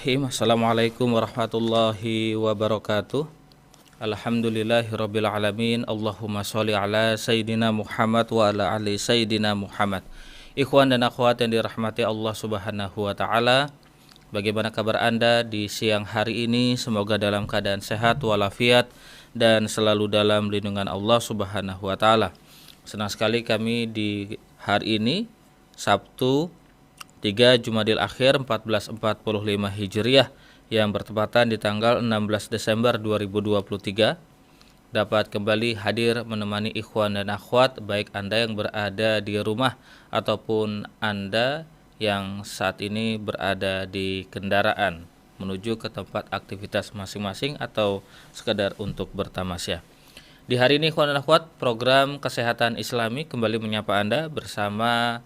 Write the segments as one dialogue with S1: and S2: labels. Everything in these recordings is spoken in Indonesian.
S1: Bismillahirrahmanirrahim. Assalamualaikum warahmatullahi wabarakatuh. Alhamdulillahirabbil alamin. Allahumma sholli ala sayyidina Muhammad wa ala ali sayyidina Muhammad. Ikhwan dan akhwat yang dirahmati Allah Subhanahu wa taala. Bagaimana kabar Anda di siang hari ini? Semoga dalam keadaan sehat walafiat dan selalu dalam lindungan Allah Subhanahu wa taala. Senang sekali kami di hari ini Sabtu 3 Jumadil Akhir 1445 Hijriah yang bertepatan di tanggal 16 Desember 2023 dapat kembali hadir menemani ikhwan dan akhwat, baik Anda yang berada di rumah ataupun Anda yang saat ini berada di kendaraan menuju ke tempat aktivitas masing-masing atau sekedar untuk bertamasya. Di hari ini ikhwan dan akhwat, program Kesehatan Islami kembali menyapa Anda bersama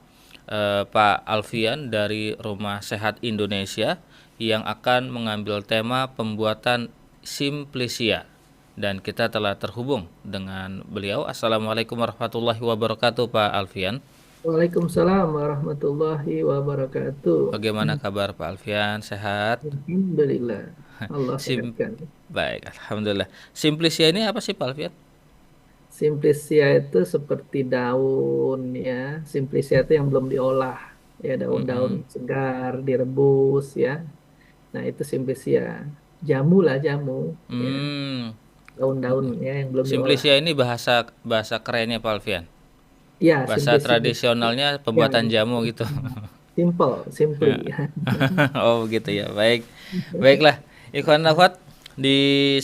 S1: Pak Alfian dari Rumah Sehat Indonesia yang akan mengambil tema pembuatan Simplicia, dan kita telah terhubung dengan beliau. Assalamualaikum warahmatullahi wabarakatuh, Pak Alfian.
S2: Waalaikumsalam warahmatullahi wabarakatuh.
S1: Bagaimana kabar Pak Alfian? Sehat?
S2: Alhamdulillah. Allah
S1: Sim
S2: sehatkan.
S1: Baik, alhamdulillah. Simplicia ini apa sih Pak Alfian?
S2: Simplicia itu seperti daun ya. Simplicia itu yang belum diolah. Ya, daun-daun
S1: Mm-mm.
S2: segar direbus ya. Nah, itu simplicia. Jamu lah, jamu ya.
S1: Hmm,
S2: Daun-daun ya yang belum diolah.
S1: Simplicia ini bahasa bahasa kerennya Pak Alfian.
S2: Ya,
S1: Bahasa
S2: simplicia
S1: tradisionalnya
S2: yang
S1: pembuatan jamu gitu.
S2: simple, simply.
S1: Oh begitu ya. Baik. Baiklah. Ikhwan akhwat,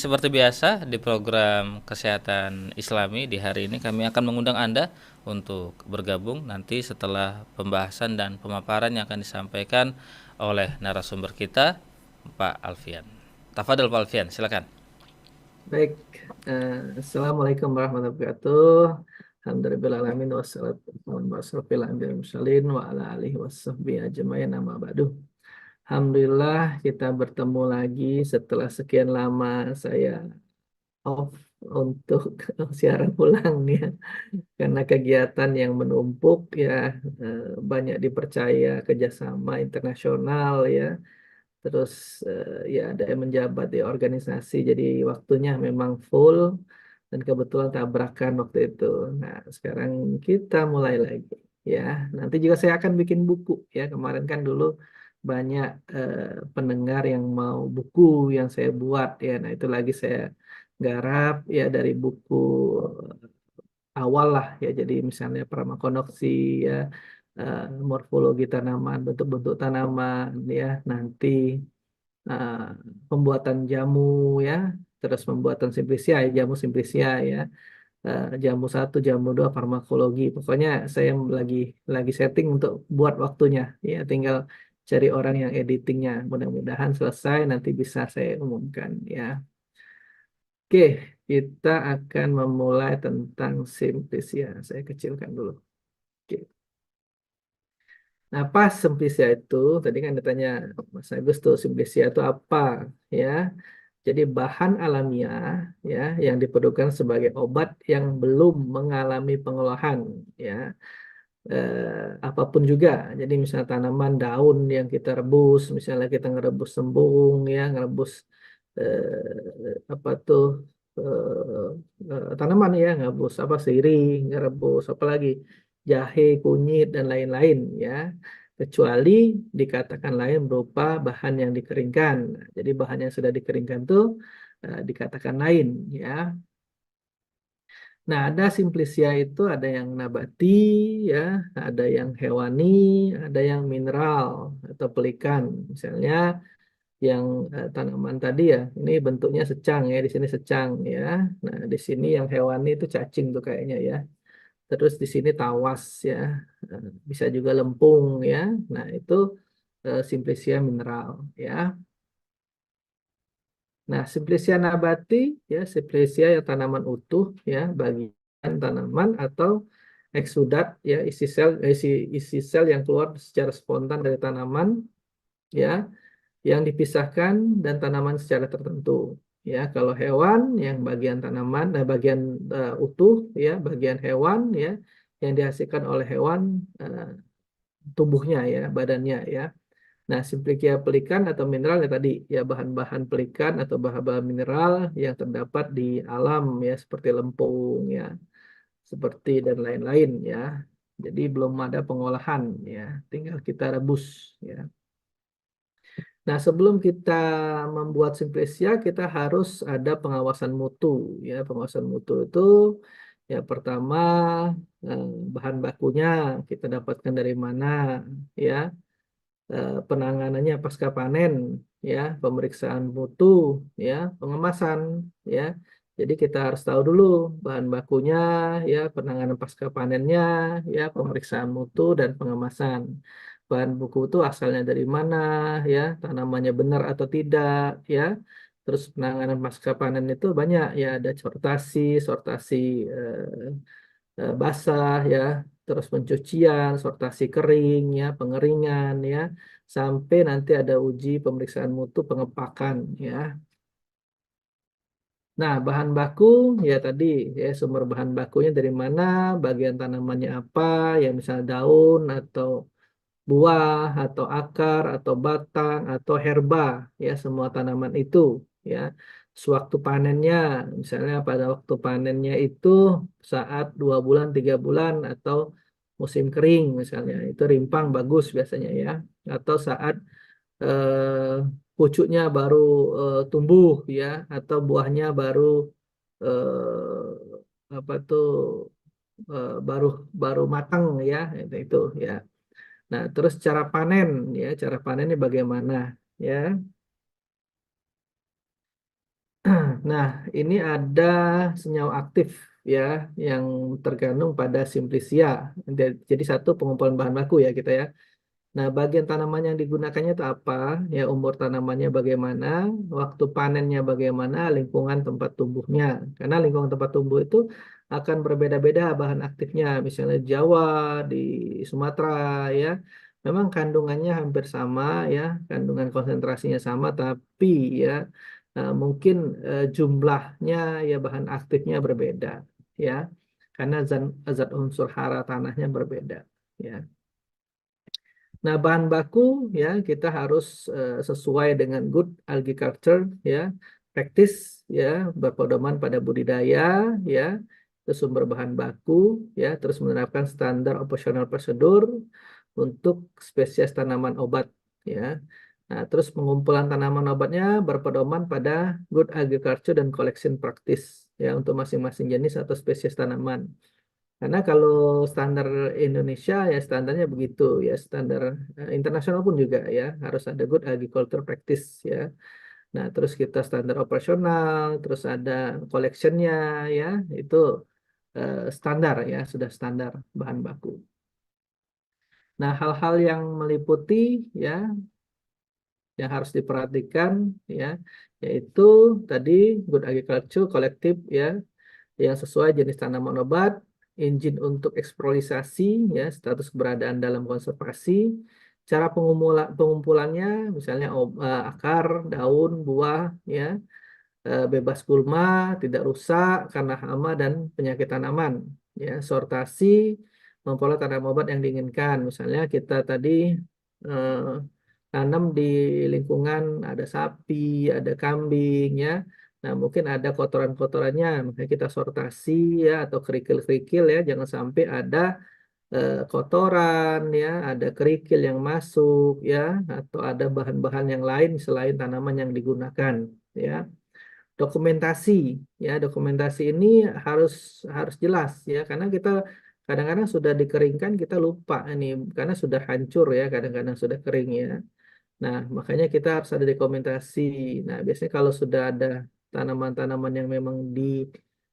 S1: seperti biasa di program Kesehatan Islami di hari ini kami akan mengundang Anda untuk bergabung nanti setelah pembahasan dan pemaparan yang akan disampaikan oleh narasumber kita, Pak Alfian. Tafadhol Pak Alfian, silakan.
S2: Baik, Assalamualaikum warahmatullahi wabarakatuh. Alhamdulillahirrahmanirrahim. Wassalatu wassalamu wa ala alihi wasahbihi ajmain, amma ba'du. Alhamdulillah kita bertemu lagi setelah sekian lama saya off untuk siaran ulang ya. Karena kegiatan yang menumpuk ya, banyak dipercaya kerjasama internasional ya. Terus ya ada yang menjabat di organisasi, jadi waktunya memang full dan kebetulan tabrakan waktu itu. Nah, sekarang kita mulai lagi ya. Nanti juga saya akan bikin buku ya. Kemarin kan dulu banyak pendengar yang mau buku yang saya buat ya. Nah, itu lagi saya garap ya dari buku awal lah ya. Jadi misalnya farmakonoksi ya, morfologi tanaman, bentuk-bentuk tanaman ya. Nanti uh, pembuatan jamu ya, terus pembuatan simplicia ya, jamu simplicia ya, jamu satu, jamu dua, farmakologi. Pokoknya saya lagi setting untuk buat waktunya ya, tinggal cari orang yang editingnya. Mudah-mudahan selesai nanti bisa saya umumkan ya. Oke, kita akan memulai tentang simplicia. Saya kecilkan dulu. Oke. Nah, pas simplicia itu, tadi kan ditanya Mas Agus tuh simplicia itu apa ya? Jadi bahan alamiah ya yang diperlukan sebagai obat yang belum mengalami pengolahan ya, apapun juga. Jadi misalnya tanaman daun yang kita rebus, misalnya kita ngerebus sembung ya, ngerebus apa tuh tanaman ya, ngerebus apa sirih, ngerebus apa lagi jahe, kunyit dan lain-lain ya. Kecuali dikatakan lain berupa bahan yang dikeringkan. Nah, jadi bahan yang sudah dikeringkan tuh dikatakan lain ya. Nah, ada simplicia itu ada yang nabati ya, ada yang hewani, ada yang mineral atau pelikan. Misalnya yang tanaman tadi ya, ini bentuknya secang ya, di sini secang ya. Nah, di sini yang hewani itu cacing tuh kayaknya ya. Terus di sini tawas ya, bisa juga lempung ya. Nah, itu simplicia mineral ya. Nah, simplicia nabati ya, simplicia yang tanaman utuh ya, bagian tanaman atau eksudat ya, isi sel yang keluar secara spontan dari tanaman ya, yang dipisahkan dan tanaman secara tertentu. Ya, kalau hewan yang bagian tanaman, bagian utuh ya, bagian hewan ya, yang dihasilkan oleh hewan tubuhnya ya, badannya ya. Nah, Simplicia pelikan atau mineral ya tadi ya bahan-bahan pelikan atau bahan-bahan mineral yang terdapat di alam ya seperti lempung ya, seperti dan lain-lain ya. Jadi belum ada pengolahan ya, tinggal kita rebus ya. Nah, sebelum kita membuat Simplicia, kita harus ada pengawasan mutu ya. Pengawasan mutu itu ya pertama eh, bahan bakunya kita dapatkan dari mana ya, penanganannya pasca panen, ya, pemeriksaan mutu, ya, pengemasan, ya. Jadi kita harus tahu dulu bahan bakunya, ya, penanganan pasca panennya, ya, pemeriksaan mutu dan pengemasan. Bahan baku itu asalnya dari mana, ya, tanamannya benar atau tidak, ya. Terus penanganan pasca panen itu banyak, ya, ada sortasi, sortasi basah ya, terus pencucian, sortasi kering ya, pengeringan ya, sampai nanti ada uji pemeriksaan mutu pengepakan ya. Nah, bahan baku ya tadi ya sumber bahan bakunya dari mana, bagian tanamannya apa, ya misalnya daun atau buah atau akar atau batang atau herba ya semua tanaman itu ya. Sewaktu panennya misalnya pada waktu panennya itu saat 2 bulan 3 bulan atau musim kering misalnya itu rimpang bagus biasanya ya, atau saat pucuknya baru tumbuh ya, atau buahnya baru apa tuh baru baru matang ya itu ya. Nah, terus cara panen ya, cara panennya bagaimana ya. Nah, ini ada senyawa aktif ya yang tergantung pada Simplicia. Jadi satu pengumpulan bahan baku ya kita ya. Nah, bagian tanaman yang digunakannya itu apa? Ya, umur tanamannya bagaimana, waktu panennya bagaimana, lingkungan tempat tumbuhnya. Karena lingkungan tempat tumbuh itu akan berbeda-beda bahan aktifnya. Misalnya Jawa, di Sumatera, ya. Memang kandungannya hampir sama, ya. Kandungan konsentrasinya sama, tapi ya mungkin jumlahnya, ya bahan aktifnya berbeda, ya. Karena zat unsur hara tanahnya berbeda, ya. Nah, bahan baku ya kita harus sesuai dengan good agriculture ya, practice ya, berpedoman pada budidaya ya, terus sumber bahan baku ya, terus menerapkan standar operasional prosedur untuk spesies tanaman obat ya. Nah, terus pengumpulan tanaman obatnya berpedoman pada good agriculture dan collection practice ya untuk masing-masing jenis atau spesies tanaman. Karena kalau standar Indonesia ya standarnya begitu ya, standar internasional pun juga ya harus ada good agriculture practice ya. Nah, terus kita standar operasional, terus ada collectionnya ya, itu standar ya, sudah standar bahan baku. Nah, hal-hal yang meliputi ya yang harus diperhatikan ya, yaitu tadi good agriculture kolektif ya, yang sesuai jenis tanaman obat, izin untuk eksplorasi, ya, status keberadaan dalam konservasi, cara pengumpulannya, misalnya akar, daun, buah, ya, bebas gulma, tidak rusak karena hama dan penyakit tanaman, ya, sortasi, memperoleh tanaman obat yang diinginkan, misalnya kita tadi eh, tanam di lingkungan ada sapi, ada kambing, ya. Nah, mungkin ada kotoran-kotorannya, makanya kita sortasi ya atau kerikil-kerikil ya, jangan sampai ada kotoran ya, ada kerikil yang masuk ya, atau ada bahan-bahan yang lain selain tanaman yang digunakan ya. Dokumentasi ya, dokumentasi ini harus harus jelas ya, karena kita kadang-kadang sudah dikeringkan kita lupa ini karena sudah hancur ya, kadang-kadang sudah kering ya. Nah, makanya kita harus ada dokumentasi. Nah, biasanya kalau sudah ada tanaman-tanaman yang memang di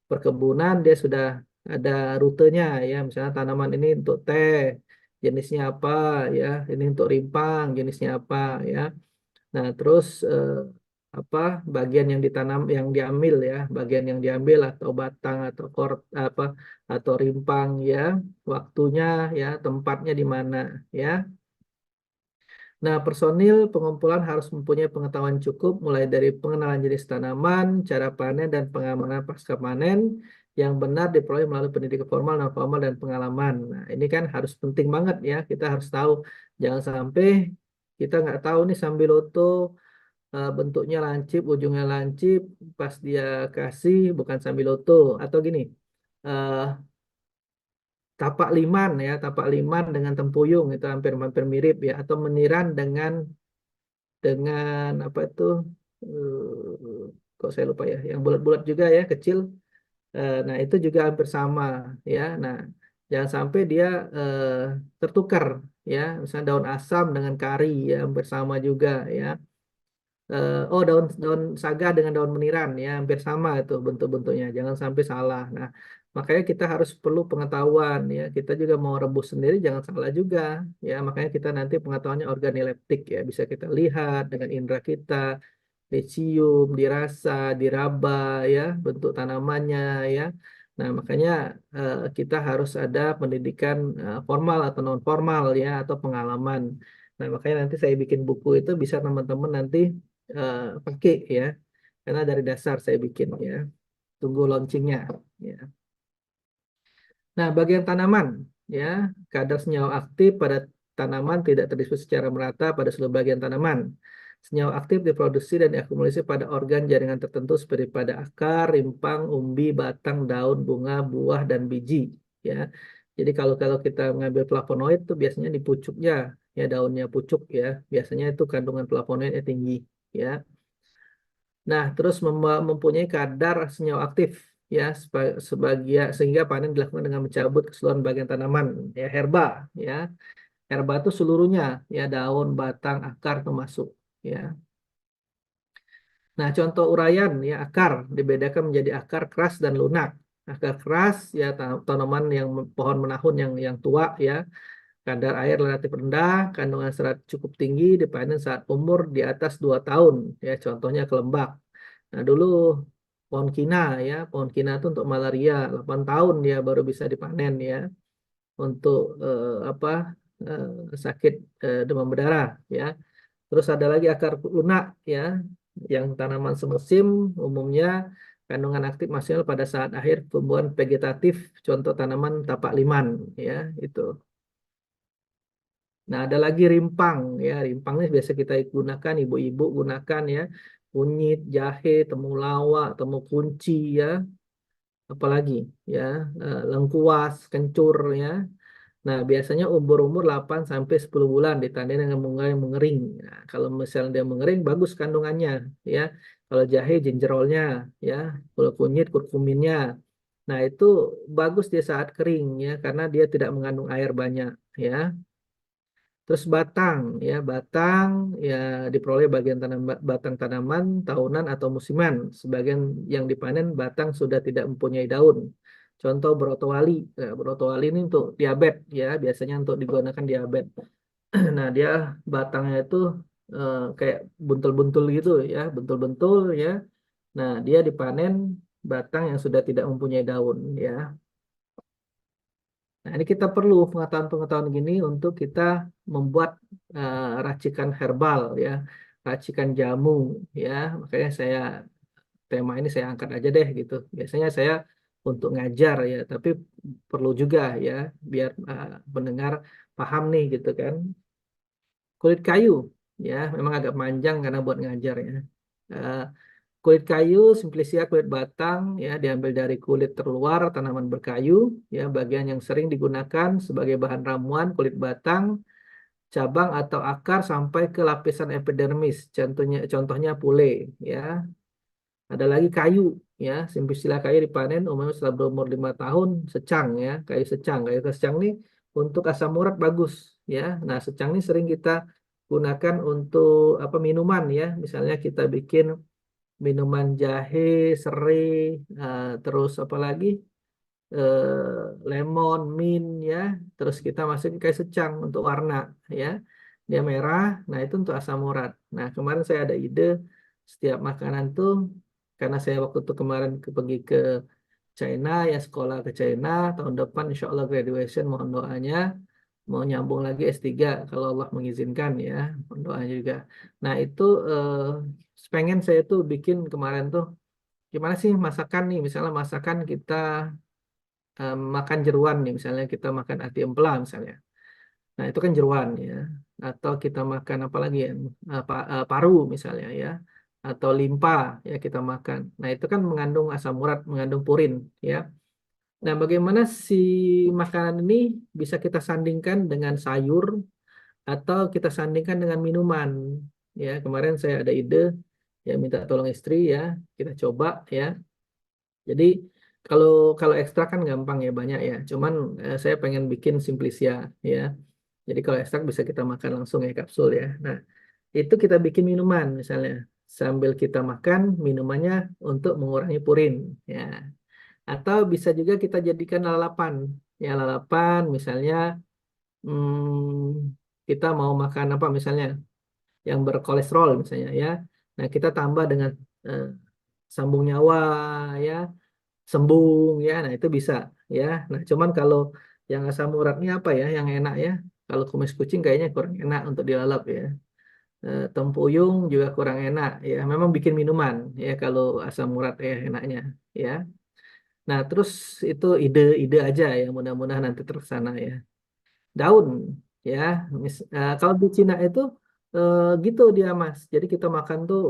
S2: perkebunan, dia sudah ada rutenya ya. Misalnya tanaman ini untuk teh, jenisnya apa ya. Ini untuk rimpang, jenisnya apa ya. Nah, terus apa bagian yang ditanam, yang diambil ya, bagian yang diambil atau batang atau apa atau rimpang ya, waktunya ya, tempatnya di mana ya. Nah, personil pengumpulan harus mempunyai pengetahuan cukup mulai dari pengenalan jenis tanaman, cara panen, dan pengamanan pasca panen yang benar diperoleh melalui pendidikan formal, non formal, dan pengalaman. Nah, ini kan harus penting banget ya, kita harus tahu. Jangan sampai Kita nggak tahu nih Sambiloto bentuknya lancip, ujungnya lancip, pas dia kasih bukan Sambiloto. Atau gini, eh, tapak liman ya, tapak liman dengan tempuyung itu hampir-hampir mirip ya. Atau meniran dengan apa itu? Kok saya lupa ya, yang bulat-bulat juga ya, kecil. Nah, itu juga hampir sama ya. Nah, jangan sampai dia eh, tertukar ya. Misalnya daun asam dengan kari ya hampir sama juga ya. Oh, daun daun saga dengan daun meniran ya hampir sama itu bentuk-bentuknya. Jangan sampai salah. Nah, makanya kita harus perlu pengetahuan ya. Kita juga mau rebus sendiri jangan salah juga ya. Makanya kita nanti pengetahuannya organoleptik ya. Bisa kita lihat dengan indera kita, dicium, dirasa, diraba ya, bentuk tanamannya ya. Nah, makanya kita harus ada pendidikan formal atau non formal ya atau pengalaman. Nah, makanya nanti saya bikin buku itu bisa teman-teman nanti pakai ya. Karena dari dasar saya bikin ya. Tunggu launchingnya ya. Nah, bagian tanaman ya, kadar senyawa aktif pada tanaman tidak terdistribusi secara merata pada seluruh bagian tanaman. Senyawa aktif diproduksi dan diakumulasi pada organ jaringan tertentu seperti pada akar, rimpang, umbi, batang, daun, bunga, buah, dan biji. Ya, jadi kalau kita mengambil flavonoid itu biasanya di pucuknya, ya daunnya pucuk ya, biasanya itu kandungan flavonoidnya tinggi. Ya, nah, terus mempunyai kadar senyawa aktif ya sebagian sehingga panen dilakukan dengan mencabut keseluruhan bagian tanaman ya herba ya. Herba itu seluruhnya ya daun, batang, akar termasuk ya. Nah, contoh uraian ya akar dibedakan menjadi akar keras dan lunak. Akar keras ya tanaman yang pohon menahun yang tua ya. Kadar air relatif rendah, kandungan serat cukup tinggi, dipanen saat umur di atas 2 tahun. Ya, contohnya kelembak. Nah, dulu pohon kina itu untuk malaria, 8 tahun dia baru bisa dipanen ya. Untuk apa sakit demam berdarah ya. Terus ada lagi akar lunak ya, yang tanaman semusim umumnya kandungan aktif maksimal pada saat akhir tumbuhan vegetatif, contoh tanaman tapak liman ya, itu. Nah, ada lagi rimpang ya. Rimpang ini biasa kita gunakan, ibu-ibu gunakan ya. Kunyit, jahe, temulawak, temu kunci ya. Apalagi ya, lengkuas, kencur ya. Nah, biasanya umur-umur 8 sampai 10 bulan ditandai dengan bunga yang mengering. Nah, kalau misalnya dia mengering bagus kandungannya ya. Kalau jahe jinjerolnya ya, kalau kunyit kurkuminnya. Nah, itu bagus dia saat kering ya karena dia tidak mengandung air banyak ya. Terus batang, ya batang ya diperoleh bagian batang tanaman tahunan atau musiman. Sebagian yang dipanen batang sudah tidak mempunyai daun. Contoh brotowali. Nah, brotowali ini untuk diabetes ya, biasanya untuk digunakan diabetes. Nah, dia batangnya itu kayak buntul-buntul gitu ya, buntul-buntul ya. Nah, dia dipanen batang yang sudah tidak mempunyai daun ya. Nah, ini kita perlu pengetahuan-pengetahuan gini untuk kita membuat racikan herbal ya, racikan jamu ya. Makanya tema ini saya angkat aja deh gitu. Biasanya saya untuk ngajar ya, tapi perlu juga ya biar pendengar paham nih gitu kan. Kulit kayu ya, memang agak panjang karena buat ngajar ya. Eh, Kulit kayu, simplicia kulit batang ya diambil dari kulit terluar tanaman berkayu ya bagian yang sering digunakan sebagai bahan ramuan kulit batang, cabang atau akar sampai ke lapisan epidermis. Contohnya pule ya. Ada lagi kayu ya, simplicia kayu dipanen umumnya setelah berumur 5 tahun, secang ya, kayu secang. Kayu secang ini untuk asam urat bagus ya. Nah, secang ini sering kita gunakan untuk apa minuman ya. Misalnya kita bikin minuman jahe, serai, terus apa lagi, lemon, mint ya, terus kita masukin kayak secang untuk warna ya, dia merah, nah itu untuk asam urat. Nah kemarin saya ada ide setiap makanan tuh, karena saya waktu itu kemarin pergi ke China ya sekolah ke China, tahun depan insya Allah graduation mohon doanya, mau nyambung lagi S3 kalau Allah mengizinkan ya, mohon doanya juga. Nah itu pengen saya tuh bikin kemarin tuh gimana sih masakan nih, misalnya masakan kita makan jeruan nih, misalnya kita makan ati empela misalnya. Nah, itu kan jeruan ya. Atau kita makan apa lagi ya? Paru misalnya ya. Atau limpa ya kita makan. Nah, itu kan mengandung asam urat, mengandung purin ya. Nah, bagaimana si makanan ini bisa kita sandingkan dengan sayur atau kita sandingkan dengan minuman? Ya, kemarin saya ada ide ya minta tolong istri ya, kita coba ya. Jadi kalau kalau ekstrak kan gampang ya banyak ya. Cuman saya pengen bikin simplisia ya. Jadi kalau ekstrak bisa kita makan langsung ya kapsul ya. Nah, itu kita bikin minuman misalnya. Sambil kita makan minumannya untuk mengurangi purin ya. Atau bisa juga kita jadikan lalapan. Ya, lalapan misalnya kita mau makan apa misalnya yang berkolesterol misalnya ya. Nah, kita tambah dengan eh, sambung nyawa ya, sembung ya. Nah, itu bisa ya. Nah, cuman kalau yang asam uratnya apa ya yang enak ya? Kalau kumis kucing kayaknya kurang enak untuk dilalap ya. Tempuyung juga kurang enak ya. Memang bikin minuman ya kalau asam urat ya enaknya ya. Nah, terus itu ide-ide aja ya, mudah-mudahan nanti terlaksana ya. Daun ya, kalau di Cina itu gitu dia Mas. Jadi kita makan tuh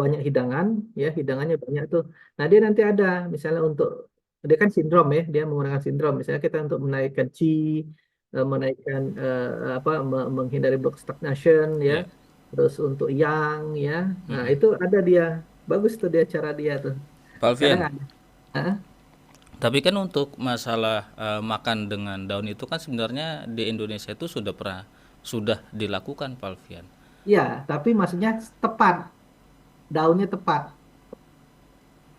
S2: banyak hidangan ya, hidangannya banyak tuh. Nah, dia nanti ada misalnya untuk dia kan sindrom ya, dia menggunakan sindrom. Misalnya kita untuk menaikkan qi, menaikkan apa menghindari blood stagnation ya.
S1: Ya.
S2: Terus untuk yang ya. Nah,
S1: Mm-mm.
S2: itu ada dia. Bagus tuh dia cara dia tuh.
S1: Pak
S2: Kadang
S1: Alfian,
S2: ada. Hah?
S1: tapi kan untuk masalah makan dengan daun itu kan sebenarnya di Indonesia itu sudah dilakukan Pak Alfian.
S2: Ya, tapi maksudnya tepat, daunnya tepat.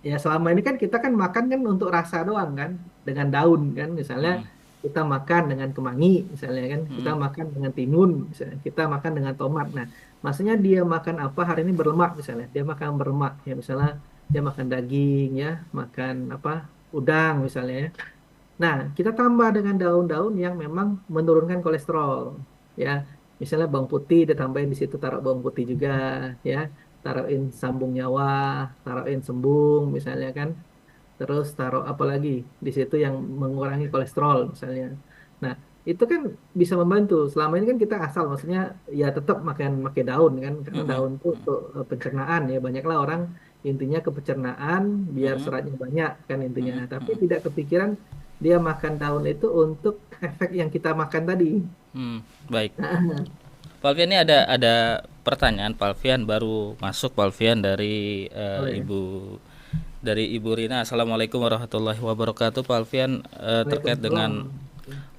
S2: Ya, selama ini kan kita kan makan kan untuk rasa doang kan, dengan daun kan, misalnya
S1: Mm-mm.
S2: kita makan dengan kemangi, misalnya kan, kita
S1: Mm-mm.
S2: makan dengan timun, misalnya, kita makan dengan tomat. Nah, maksudnya dia makan apa hari ini berlemak misalnya, dia makan berlemak ya, misalnya dia makan daging ya, makan apa udang misalnya ya. Nah, kita tambah dengan daun-daun yang memang menurunkan kolesterol. Ya, misalnya bawang putih ditambahin di situ taruh bawang putih juga, ya, taruhin sambung nyawa, taruhin sembung, misalnya kan. Terus taruh apa lagi di situ yang mengurangi kolesterol, misalnya. Nah, itu kan bisa membantu. Selama ini kan kita asal, maksudnya ya tetap makan pakai daun kan, karena
S1: Mm-mm.
S2: daun itu untuk pencernaan ya. Banyaklah orang intinya ke pencernaan biar
S1: Mm-mm.
S2: seratnya banyak kan intinya.
S1: Mm-mm.
S2: Tapi
S1: Mm-mm.
S2: tidak kepikiran dia makan daun itu untuk efek yang kita makan tadi.
S1: Baik. Pak Alfian, ini ada pertanyaan Pak Alfian, baru masuk Pak Alfian dari
S2: Boleh.
S1: Ibu Rina. Assalamualaikum warahmatullahi wabarakatuh. Pak Alfian, terkait
S2: Waalaikumsalam.
S1: dengan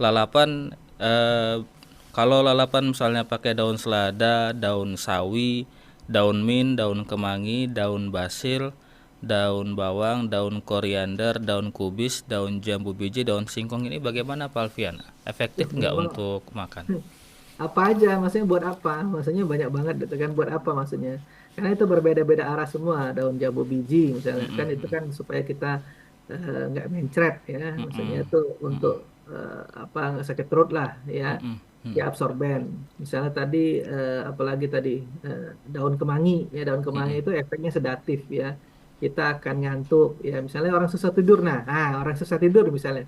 S1: lalapan, kalau lalapan misalnya pakai daun selada, daun sawi, daun mint, daun kemangi, daun basil, daun bawang, daun koriander, daun kubis, daun jambu biji, daun singkong, ini bagaimana Pak Alfian? Efektif nggak
S2: Wah,
S1: untuk makan?
S2: apa aja maksudnya buat apa maksudnya banyak banget gitu kan buat apa maksudnya karena itu berbeda-beda arah semua daun jambu biji misalnya kan itu
S1: Mm-mm.
S2: kan supaya kita nggak mencret ya maksudnya
S1: Mm-mm.
S2: itu untuk apa nggak sakit perut lah ya
S1: Mm-mm.
S2: ya
S1: Mm-mm.
S2: absorben misalnya tadi apalagi tadi eh, daun kemangi ya daun kemangi
S1: Mm-mm.
S2: itu efeknya sedatif ya kita akan ngantuk ya misalnya orang susah tidur orang susah tidur misalnya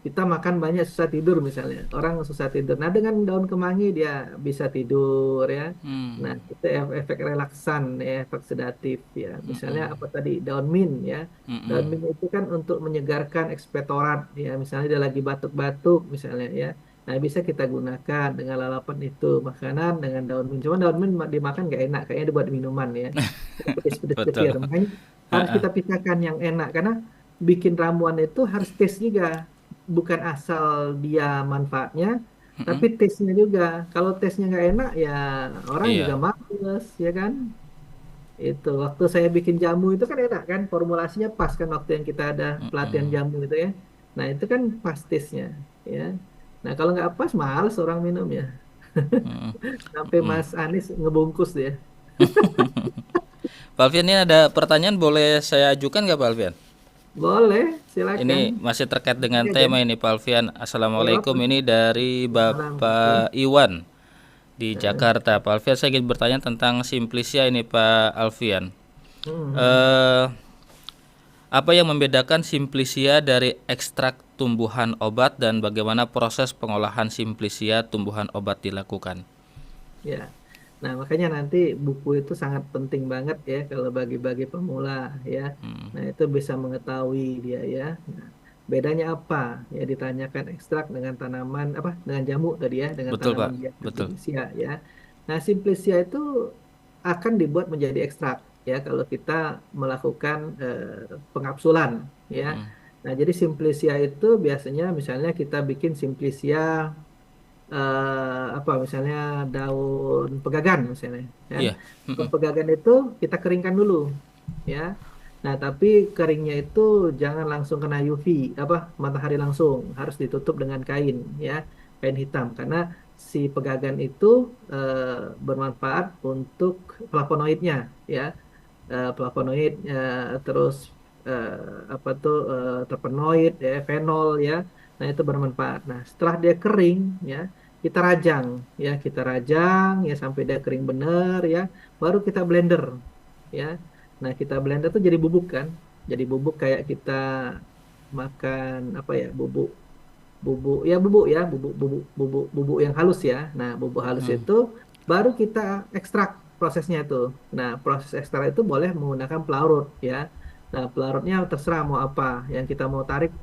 S2: kita makan banyak susah tidur misalnya orang susah tidur nah dengan daun kemangi dia bisa tidur ya nah
S1: Mm.
S2: itu efek relaksan ya efek sedatif ya misalnya
S1: Mm-mm.
S2: apa tadi daun mint ya daun
S1: Mm-mm.
S2: mint itu kan untuk menyegarkan ekspektorat ya misalnya dia lagi batuk-batuk misalnya ya nah bisa kita gunakan dengan lalapan itu makanan dengan daun mint cuma daun mint dimakan gak enak kayaknya dibuat minuman ya pedes-pedes
S1: Betul.
S2: setir makanya harus kita pisahkan yang enak karena bikin ramuan itu harus taste juga bukan asal dia manfaatnya, tapi
S1: Mm-mm.
S2: taste-nya juga. Kalau taste-nya nggak enak, ya orang juga
S1: Iya.
S2: males, ya kan? Itu waktu saya bikin jamu itu kan enak kan, formulasinya pas kan waktu yang kita ada pelatihan
S1: Mm-mm.
S2: jamu itu ya. Nah itu kan pas taste-nya, ya. Nah kalau nggak pas, males orang minum ya.
S1: Mm-mm.
S2: Sampai
S1: Mm.
S2: Mas Anies ngebungkus dia.
S1: Pak Alfian, ini ada pertanyaan, boleh saya ajukan nggak Pak Alfian?
S2: Boleh, silakan.
S1: Ini masih terkait dengan
S2: Ini aja.
S1: tema ini Pak Alfian.
S2: Ya apa?
S1: Assalamualaikum, ini dari
S2: Salam.
S1: Bapak Iwan di
S2: Nah,
S1: Jakarta. Pak Alfian, saya ingin bertanya tentang Simplicia ini Pak Alfian.
S2: hmm.
S1: Eh, Apa yang membedakan Simplicia dari ekstrak tumbuhan obat dan bagaimana proses pengolahan Simplicia tumbuhan obat dilakukan.
S2: Ya. Nah, makanya nanti buku itu sangat penting banget ya kalau bagi-bagi pemula ya. Nah, itu bisa mengetahui dia ya. Nah, bedanya apa? Ya ditanyakan ekstrak dengan tanaman apa? Dengan jamu tadi ya, dengan
S1: Betul Pak,
S2: tanaman biasa
S1: betul.
S2: Simplicia ya. Nah, Simplicia itu akan dibuat menjadi ekstrak ya kalau kita melakukan pengapsulan ya. Nah, jadi Simplicia itu biasanya misalnya kita bikin Simplicia apa misalnya daun pegagan misalnya kan.
S1: Iya.
S2: Daun pegagan itu kita keringkan dulu ya. Nah, tapi keringnya itu jangan langsung kena UV apa matahari langsung, harus ditutup dengan kain ya, kain hitam karena si pegagan itu eh, bermanfaat untuk flavonoidnya ya. Flavonoid terus apa tuh terpenoid ya, fenol ya. Nah, itu bermanfaat. Nah, setelah dia kering ya, kita rajang ya, kita rajang ya sampai dia kering bener ya, baru kita blender ya. Nah, kita blender tuh jadi bubuk kan. Jadi bubuk kayak kita makan apa ya, bubuk bubuk ya bubuk ya bubuk bubuk bubuk bubuk yang halus ya. Nah, bubuk halus itu baru kita ekstrak prosesnya itu. Nah, proses ekstrak itu boleh menggunakan pelarut ya. Nah, pelarutnya terserah mau apa yang kita mau tarik,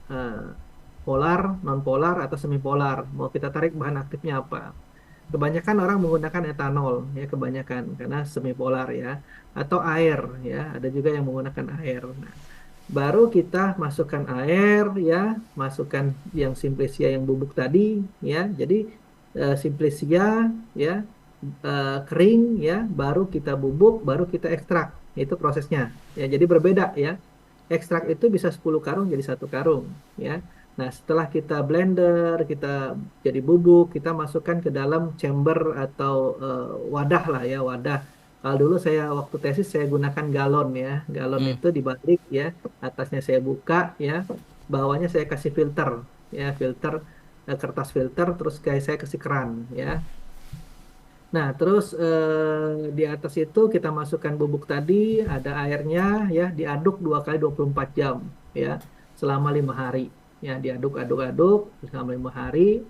S2: polar, non polar atau semi polar, mau kita tarik bahan aktifnya apa. Kebanyakan orang menggunakan etanol ya, kebanyakan karena semi polar ya, atau air ya, ada juga yang menggunakan air. Nah, baru kita masukkan air ya, masukkan yang Simplicia yang bubuk tadi ya. Jadi Simplicia ya kering ya, baru kita bubuk, baru kita ekstrak. Itu prosesnya. Ya, jadi berbeda ya. Ekstrak itu bisa 10 karung jadi satu karung ya. Nah, setelah kita blender, kita jadi bubuk, kita masukkan ke dalam chamber atau wadah lah ya, wadah. Kalau dulu saya waktu tesis saya gunakan galon ya. Galon itu dibalik ya, atasnya saya buka ya, bawahnya saya kasih filter ya, filter kertas filter, terus kayak saya kasih keran ya. Nah, terus di atas itu kita masukkan bubuk tadi, ada airnya ya, diaduk 2 kali 24 jam ya, selama 5 hari. Ya, diaduk-aduk-aduk selama 5 hari.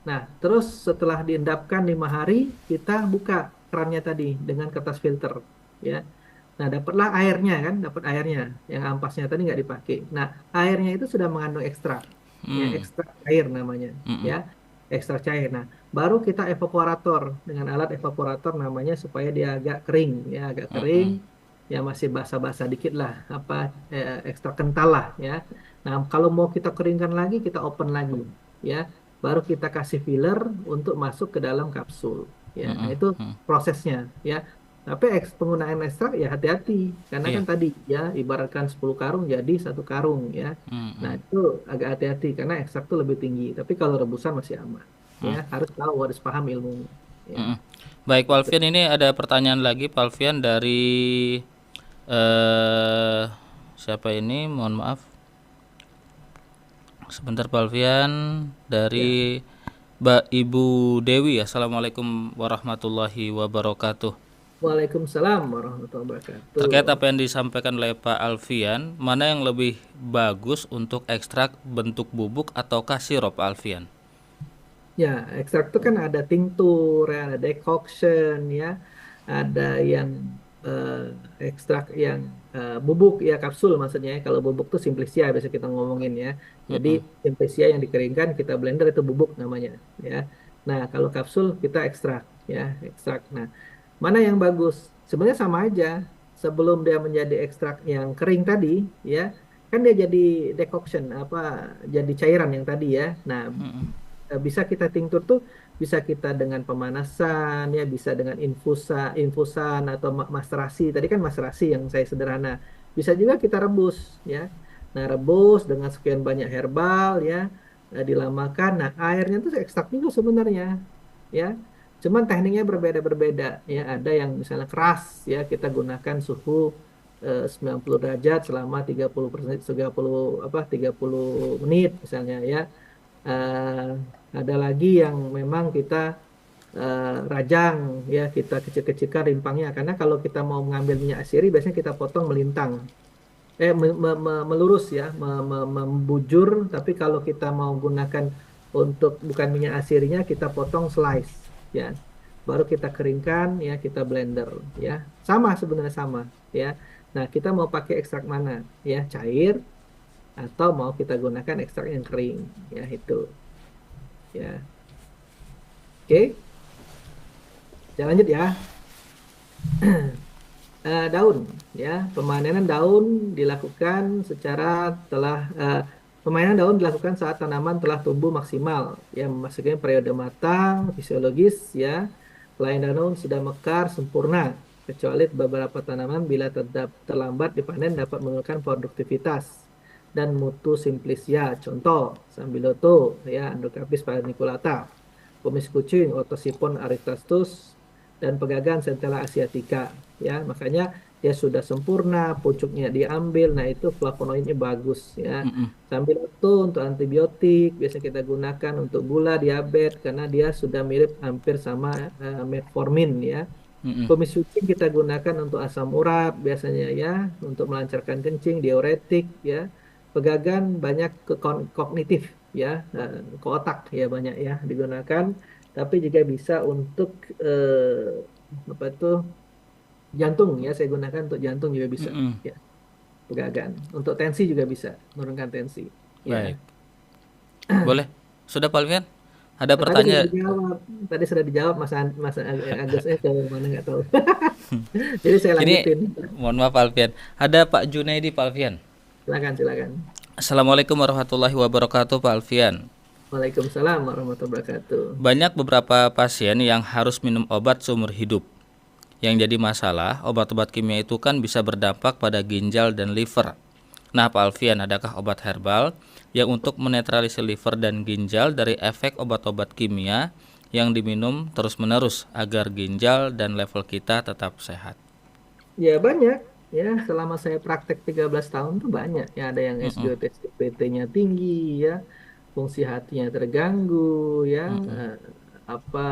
S2: Nah, terus setelah diendapkan 5 hari, kita buka kerannya tadi dengan kertas filter ya. Nah, dapatlah airnya kan, dapat airnya. Yang ampasnya tadi nggak dipakai. Nah, airnya itu sudah mengandung ekstrak. Ya, ekstrak air namanya. Ya, ekstrak cair. Nah, baru kita evaporator dengan alat evaporator namanya supaya dia agak kering. Ya, agak kering. Ya, masih basah-basah dikit lah. Apa, ekstrak kental lah. Ya. Nah, kalau mau kita keringkan lagi, kita open lagi. Ya, baru kita kasih filler untuk masuk ke dalam kapsul. Ya, nah itu prosesnya. Ya, tapi penggunaan ekstrak ya hati-hati karena
S1: Iya.
S2: kan tadi ya ibaratkan 10 karung jadi satu karung ya. Nah, itu agak hati-hati karena ekstrak itu lebih tinggi. Tapi kalau rebusan masih aman. Ya, harus tahu, harus paham ilmunya. Ya.
S1: Baik Pak Alfian, ini ada pertanyaan lagi Pak Alfian dari siapa ini? Mohon maaf. Sebentar Pak Alfian, dari Mbak Ibu Dewi. Assalamualaikum warahmatullahi wabarakatuh.
S2: Waalaikumsalam warahmatullahi wabarakatuh.
S1: Terkait apa yang disampaikan oleh Pak Alfian, mana yang lebih bagus untuk ekstrak bentuk bubuk ataukah sirup Pak Alfian?
S2: Ya, ekstrak itu kan ada tinctur, ya, ada decoction, ya, ada yang eh, ekstrak yang bubuk, ya kapsul maksudnya. Kalau bubuk tuh Simplicia biasa kita ngomongin ya. Jadi Simplicia yang dikeringkan kita blender itu bubuk namanya, ya. Nah, kalau kapsul kita ekstrak, ya, ekstrak. Nah, mana yang bagus? Sebenarnya sama aja. Sebelum dia menjadi ekstrak yang kering tadi, ya, kan dia jadi decoction, apa, jadi cairan yang tadi ya. Nah, bisa kita tinctur tuh bisa kita dengan pemanasan ya, bisa dengan infusan atau masterasi. Tadi kan masterasi yang saya sederhana. Bisa juga kita rebus ya. Nah, rebus dengan sekian banyak herbal ya, dilamakan. Nah, airnya tuh ekstrak juga sebenarnya ya. Cuman tekniknya berbeda-berbeda ya. Ada yang misalnya keras ya, kita gunakan suhu 90 derajat selama 30 menit misalnya ya. Eh, ada lagi yang memang kita rajang ya, kita kecil-kecilkan rimpangnya karena kalau kita mau mengambil minyak asiri biasanya kita potong melintang melurus ya, membujur. Tapi kalau kita mau gunakan untuk bukan minyak asirinya, kita potong slice ya. Baru kita keringkan ya, kita blender ya. Sama sebenarnya sama ya. Nah, kita mau pakai ekstrak mana ya, cair atau mau kita gunakan ekstrak yang kering ya itu ya. Oke, saya lanjut ya. Daun ya, pemanenan daun dilakukan secara telah pemainan daun dilakukan saat tanaman telah tumbuh maksimal ya, memasuki periode matang fisiologis ya. Selain daun sudah mekar sempurna, kecuali beberapa tanaman bila tetap terlambat dipanen dapat menurunkan produktivitas dan mutu simplicia. Contoh Sambiloto ya, Androcapis paniculata, kumis kucing Orthosipon aristastus, dan pegagan Centella asiatica ya. Makanya dia sudah sempurna, pucuknya diambil, nah itu flavonoidnya bagus ya.
S1: Mm-mm.
S2: Sambil itu untuk antibiotik biasa kita gunakan untuk gula, diabetes, karena dia sudah mirip hampir sama metformin ya.
S1: Mm-mm.
S2: Kumis kucing kita gunakan untuk asam urat biasanya ya, untuk melancarkan kencing, diuretik ya. Pegagan banyak ke kognitif ya, ke otak ya banyak ya digunakan, tapi juga bisa untuk apa itu jantung ya, saya gunakan untuk jantung juga bisa
S1: Mm-mm.
S2: ya, pegagan. Untuk tensi juga bisa menurunkan tensi ya.
S1: Baik, boleh. Sudah Pak Alfian? Ada
S2: Nah, tadi sudah
S1: pertanyaan?
S2: dijawab, tadi sudah dijawab Mas Agusnya ke mana nggak tahu. Jadi saya
S1: Ini,
S2: lanjutin.
S1: mohon maaf Pak Alfian. Ada Pak Junaidi Pak Alfian.
S2: Silakan, silakan.
S1: Assalamualaikum warahmatullahi wabarakatuh Pak Alfian.
S2: Waalaikumsalam warahmatullahi wabarakatuh.
S1: Banyak beberapa pasien yang harus minum obat seumur hidup. Yang jadi masalah, obat-obat kimia itu kan bisa berdampak pada ginjal dan liver. Nah, Pak Alfian, adakah obat herbal yang untuk menetralisir liver dan ginjal dari efek obat-obat kimia yang diminum terus-menerus agar ginjal dan level kita tetap sehat?
S2: Ya banyak ya, selama saya praktek 13 tahun tuh banyak ya, ada yang
S1: Mm-mm.
S2: SGOT SGPT-nya tinggi ya, fungsi hatinya terganggu ya,
S1: Mm-mm.
S2: eh, apa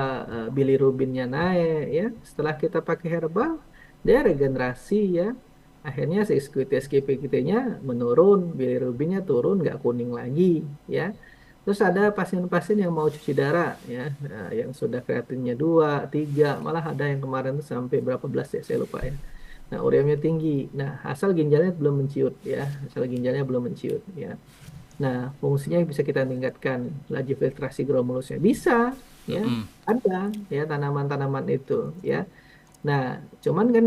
S2: bilirubinnya naik ya. Setelah kita pakai herbal, dia regenerasi ya. Akhirnya si SGOT SGPT-nya menurun, bilirubinnya turun, nggak kuning lagi ya. Terus ada pasien-pasien yang mau cuci darah ya, yang sudah kreatinnya 2, 3, malah ada yang kemarin tuh sampai berapa belas ya, saya lupa ya. Nah, ureanya tinggi. Nah, asal ginjalnya belum menciut ya, asal ginjalnya belum menciut ya. Nah, fungsinya bisa kita tingkatkan, laju filtrasi glomerulusnya bisa ya,
S1: Mm-mm.
S2: ada ya tanaman-tanaman itu ya. Nah, cuman kan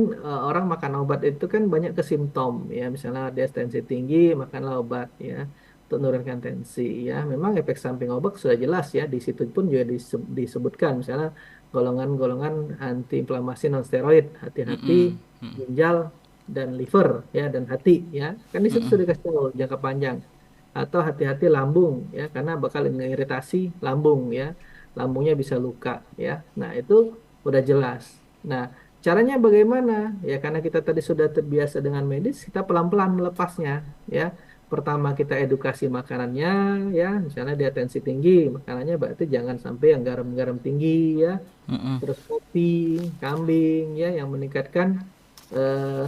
S2: orang makan obat itu kan banyak ke simptom ya. Misalnya dia tensi tinggi, makanlah obat ya untuk menurunkan tensi ya. Memang efek samping obat sudah jelas ya. Di situ pun juga disebutkan misalnya golongan-golongan antiinflamasi non steroid. Hati-hati
S1: Mm-mm. Mm-mm.
S2: ginjal dan liver ya, dan hati ya. Kan di situ
S1: Mm-mm.
S2: sudah dikasih tahu jangka panjang. Atau hati-hati lambung ya, karena bakal mengiritasi lambung ya. Lambungnya bisa luka ya. Nah, itu udah jelas. Nah, caranya bagaimana? Ya, karena kita tadi sudah terbiasa dengan medis, kita pelan-pelan melepasnya, ya. Pertama kita edukasi makanannya, ya. Misalnya dia tensi tinggi, makanannya berarti jangan sampai yang garam-garam tinggi, ya.
S1: Mm-mm.
S2: Terus kopi, kambing, ya, yang meningkatkan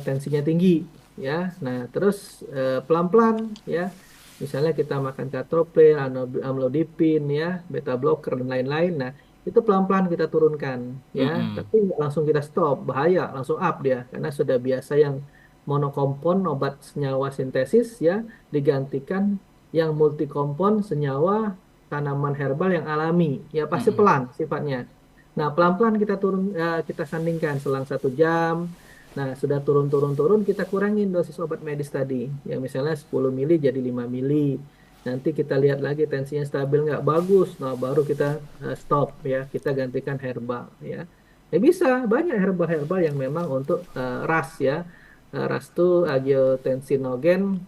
S2: tensinya tinggi, ya. Nah, terus pelan-pelan, ya. Misalnya kita makan katropril, amlodipin, ya, beta blocker dan lain-lain. Nah, itu pelan-pelan kita turunkan ya,
S1: Mm-mm.
S2: tapi nggak langsung kita stop, bahaya langsung up dia karena sudah biasa yang monokompon obat senyawa sintesis ya, digantikan yang multikompon senyawa tanaman herbal yang alami ya, pasti
S1: Mm-mm.
S2: pelan sifatnya. Nah, pelan-pelan kita turun, kita sandingkan selang 1 jam. Nah, sudah turun-turun-turun, kita kurangin dosis obat medis tadi yang misalnya 10 mili jadi 5 mili. Nanti kita lihat lagi tensinya stabil nggak, bagus. Nah, baru kita stop ya. Kita gantikan herbal ya. Ya bisa, banyak herbal-herbal yang memang untuk RAS ya. RAS itu angiotensinogen,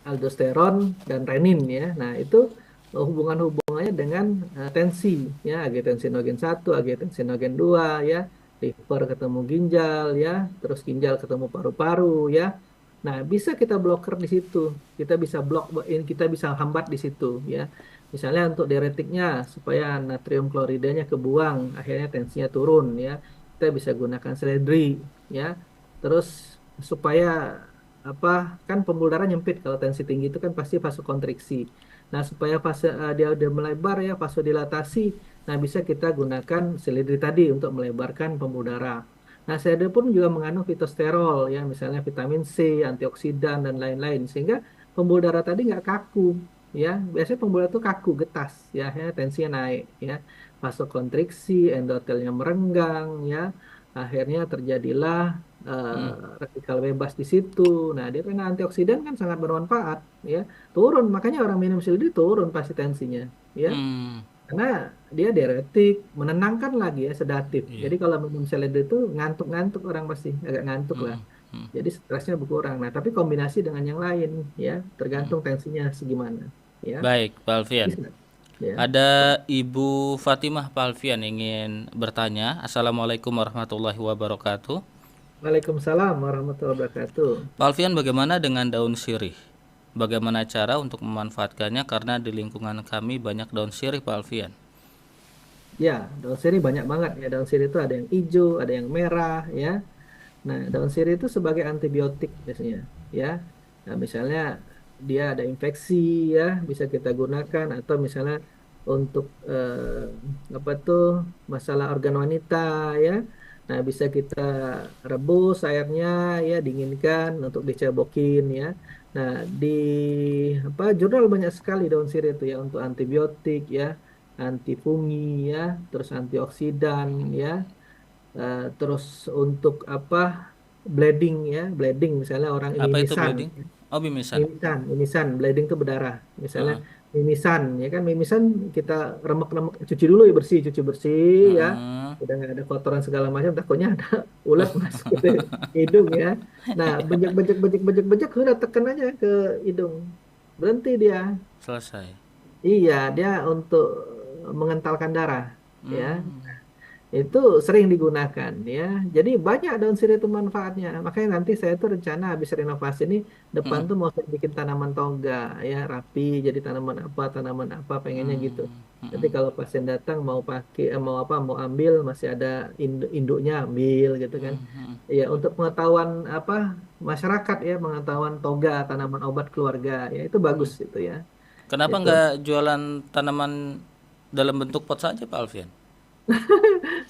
S2: aldosteron, dan renin ya. Nah, itu hubungan-hubungannya dengan tensi ya. Angiotensinogen 1, angiotensinogen 2 ya. Liver ketemu ginjal ya. Terus ginjal ketemu paru-paru ya. Nah, bisa kita blocker di situ. Kita bisa kita bisa hambat di situ ya. Misalnya untuk diuretiknya supaya natrium kloridanya kebuang, akhirnya tensinya turun ya. Kita bisa gunakan seledri ya. Terus supaya apa kan pembuluh darah nyempit kalau tensi tinggi itu kan pasti vasokonstriksi. Nah, supaya fase dia udah melebar ya vasodilatasi, nah bisa kita gunakan selidri tadi untuk melebarkan pembuluh darah. Nah, selede pun juga mengandung fitosterol ya, misalnya vitamin C, antioksidan dan lain-lain sehingga pembuluh darah tadi nggak kaku ya. Biasanya pembuluh darah itu kaku, getas ya, tensinya naik ya. Vasokonstriksi, endotelnya merenggang ya. Akhirnya terjadilah
S1: Hmm.
S2: radikal bebas di situ. Nah, dia karena antioksidan kan sangat bermanfaat, ya. Turun, makanya orang minum seledi turun pasti tensinya, ya.
S1: Hmm.
S2: Karena dia diuretik, menenangkan lagi ya, sedatif.
S1: Iya.
S2: Jadi kalau minum seledi itu ngantuk-ngantuk orang pasti, agak ngantuk lah.
S1: Hmm. Hmm.
S2: Jadi stresnya berkurang. Nah, tapi kombinasi dengan yang lain, ya,
S1: Hmm.
S2: tergantung tensinya segimana, ya.
S1: Baik, Pak Alfian.
S2: Bisa, ya.
S1: Ada Ibu Fatimah Pak Alfian ingin bertanya. Assalamualaikum warahmatullahi wabarakatuh.
S2: Waalaikumsalam warahmatullahi wabarakatuh.
S1: Pak Alfian, bagaimana dengan daun sirih? Bagaimana cara untuk memanfaatkannya karena di lingkungan kami banyak daun sirih, Pak Alfian?
S2: Ya, daun sirih banyak banget ya. Daun sirih itu ada yang hijau, ada yang merah, ya. Nah, daun sirih itu sebagai antibiotik biasanya, ya. Nah, misalnya dia ada infeksi, ya, bisa kita gunakan atau misalnya untuk apa tuh masalah organ wanita, ya. Nah, bisa kita rebus airnya, ya, dinginkan untuk dicebokin, ya. Nah, di apa jurnal banyak sekali daun sirih itu ya untuk antibiotik, ya, antifungi, ya, terus antioksidan, ya. Terus untuk apa bleeding ya, bleeding misalnya orang
S1: Apa itu
S2: mimisan,
S1: bleeding? Oh, mimisan.
S2: mimisan, bleeding itu berdarah. Misalnya
S1: Heeh.
S2: mimisan ya kan, mimisan kita remek-remek, cuci dulu ya bersih, cuci bersih ya.
S1: Heeh.
S2: Udah nggak ada kotoran segala macam, takutnya ada ulat masuk ke hidung ya. Nah, bejek-bejek sudah tekan aja ke hidung. Berhenti dia.
S1: Selesai.
S2: Iya, dia untuk mengentalkan darah ya.
S1: Hmm.
S2: Itu sering digunakan ya. Jadi banyak daun sirih itu manfaatnya. Makanya nanti saya tuh rencana habis renovasi ini depan
S1: Hmm.
S2: tuh mau saya bikin tanaman toga ya, rapi jadi tanaman apa pengennya gitu.
S1: Hmm.
S2: Nanti
S1: Hmm.
S2: kalau pasien datang mau pakai mau apa mau ambil masih ada induknya ambil gitu kan.
S1: Hmm. Hmm.
S2: Ya untuk pengetahuan apa masyarakat ya, pengetahuan toga tanaman obat keluarga ya itu bagus itu ya.
S1: Kenapa
S2: Itu
S1: nggak jualan tanaman dalam bentuk pot saja, Pak Alfian?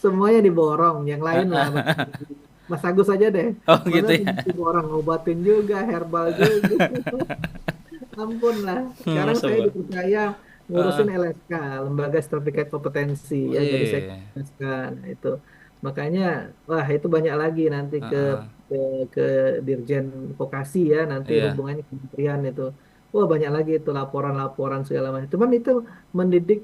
S2: semuanya diborong, yang lain lah. Mas Agus aja deh.
S1: Oh,
S2: Masa
S1: gitu ya.
S2: orang ngobatin juga, herbal juga. Ampun lah. Sekarang
S1: Masa,
S2: saya
S1: Pak?
S2: dipercaya ngurusin
S1: Ah,
S2: LSK, Lembaga Sertifikat Kompetensi ya. Jadi saya
S1: iya.
S2: LSK. Nah, itu. Makanya, wah itu banyak lagi nanti
S1: Heeh.
S2: ke, ke Dirjen Vokasi ya, nanti
S1: Iya,
S2: hubungannya kementerian itu. Wah banyak lagi itu laporan-laporan segala macam. Cuman itu mendidik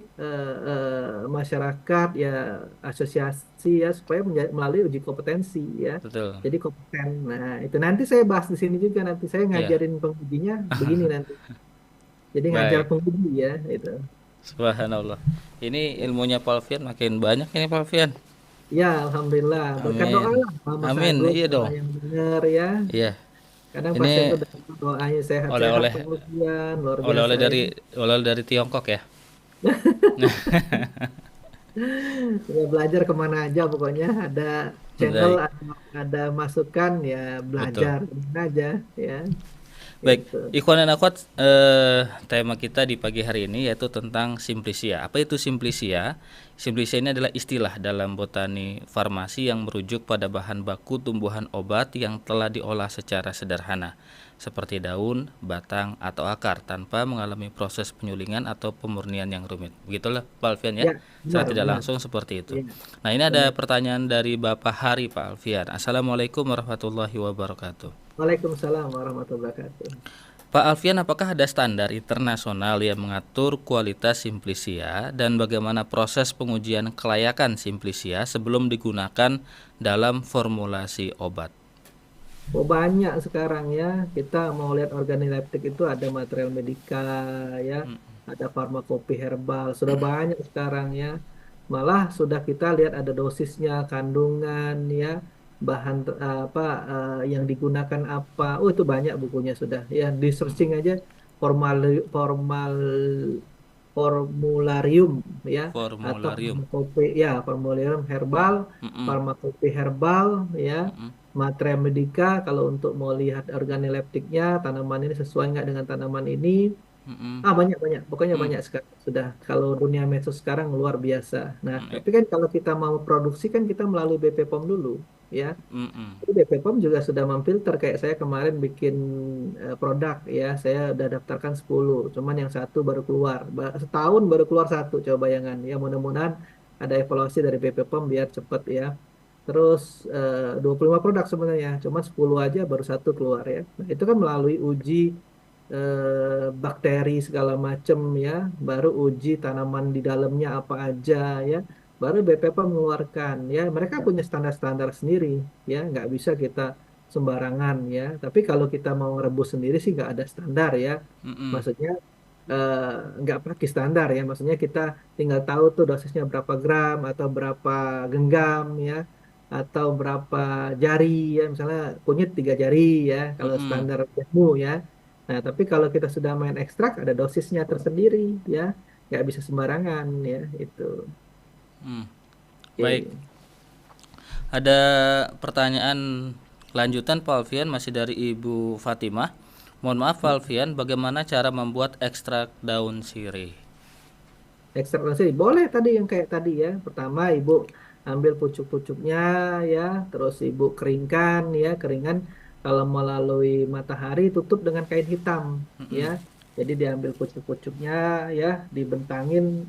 S2: masyarakat ya, asosiasi ya supaya melalui uji kompetensi ya.
S1: betul.
S2: Jadi kompeten. Nah, itu nanti saya bahas di sini juga, nanti saya
S1: Iya.
S2: ngajarin pengujinya begini nanti. Jadi ngajar
S1: Baik.
S2: penguji ya itu.
S1: Subhanallah. Ini ilmunya Pak Alfian makin banyak ini, Pak Alfian.
S2: Ya, alhamdulillah. Berkat doa
S1: Amin.
S2: lah sama Mas
S1: Amin.
S2: Agus,
S1: Iya
S2: doa
S1: dong.
S2: yang benar ya.
S1: Iya.
S2: Kadang pasien
S1: Ini
S2: tuh datang doanya sehat-sehat
S1: oleh-oleh
S2: pengujian luar biasa
S1: oleh-oleh
S2: ya.
S1: dari Tiongkok ya.
S2: Ya belajar kemana aja pokoknya ada channel,
S1: Baik.
S2: ada masukan ya
S1: Betul.
S2: belajar kemana aja ya.
S1: Baik,
S2: Itu.
S1: Ikhwan dan Akhwat, tema kita di pagi hari ini yaitu tentang simplisia. Apa itu simplisia? Simplisia ini adalah istilah dalam botani farmasi yang merujuk pada bahan baku tumbuhan obat yang telah diolah secara sederhana, seperti daun, batang, atau akar tanpa mengalami proses penyulingan atau pemurnian yang rumit. Begitulah Pak Alfian ya,
S2: Ya,
S1: secara
S2: benar,
S1: tidak
S2: benar.
S1: langsung seperti itu.
S2: Ya,
S1: Nah, ini ada
S2: benar.
S1: pertanyaan dari Bapak Hari Pak Alfian. Assalamualaikum warahmatullahi wabarakatuh.
S2: Waalaikumsalam warahmatullahi wabarakatuh.
S1: Pak Alfian, apakah ada standar internasional yang mengatur kualitas simplisia dan bagaimana proses pengujian kelayakan simplisia sebelum digunakan dalam formulasi obat?
S2: Oh, banyak sekarang ya. Kita mau lihat organoleptik itu ada material medika ya, ada farmakopi herbal. Sudah banyak sekarang ya. Malah sudah kita lihat ada dosisnya, kandungan ya, bahan apa yang digunakan apa. Oh, itu banyak bukunya sudah. Ya, di searching aja formal formularium ya, atau
S1: Formularium.
S2: farmakope ya, formularium herbal,
S1: Mm-mm.
S2: farmakope herbal ya,
S1: Mm-mm.
S2: Matra Medica kalau untuk mau lihat organoleptiknya, tanaman ini sesuai nggak dengan tanaman ini.
S1: Mm-mm.
S2: Banyak banyak, pokoknya
S1: Mm.
S2: banyak sekarang sudah. Kalau dunia medsos sekarang luar biasa. Nah,
S1: Mm.
S2: tapi kan kalau kita mau produksi kan kita melalui BP POM dulu, ya.
S1: Mm-mm.
S2: Jadi BP POM juga sudah memfilter kayak saya kemarin bikin produk ya, saya udah daftarkan 10, cuman yang satu baru keluar. Setahun baru keluar satu, coba bayangan. Ya mudah-mudahan ada evaluasi dari BP POM biar cepet ya. Terus 25 produk sebenarnya, cuman 10 aja baru satu keluar ya. Nah, itu kan melalui uji bakteri segala macam ya, baru uji tanaman di dalamnya apa aja ya, baru BPOM mengeluarkan ya. Mereka punya standar-standar sendiri ya, nggak bisa kita sembarangan ya. Tapi kalau kita mau ngerebus sendiri sih nggak ada standar ya.
S1: Mm-mm.
S2: Maksudnya eh, nggak pakai standar ya. Maksudnya kita tinggal tahu tuh dosisnya berapa gram atau berapa genggam ya, atau berapa jari ya. Misalnya kunyit 3 jari ya, kalau
S1: Mm-mm.
S2: standar jamu ya. Nah, tapi kalau kita sudah main ekstrak, ada dosisnya tersendiri ya, nggak bisa sembarangan ya itu.
S1: Mm. Baik,
S2: Oke.
S1: ada pertanyaan lanjutan Pak Alfian masih dari Ibu Fatimah. Mohon maaf Pak Alfian, bagaimana cara membuat ekstrak daun sirih?
S2: Ekstrak nasi boleh tadi yang kayak tadi ya. Pertama ibu ambil pucuk-pucuknya ya, terus ibu keringkan ya, keringan kalau melalui matahari tutup dengan kain hitam ya.
S1: Mm-mm.
S2: Jadi diambil pucuk-pucuknya ya, dibentangin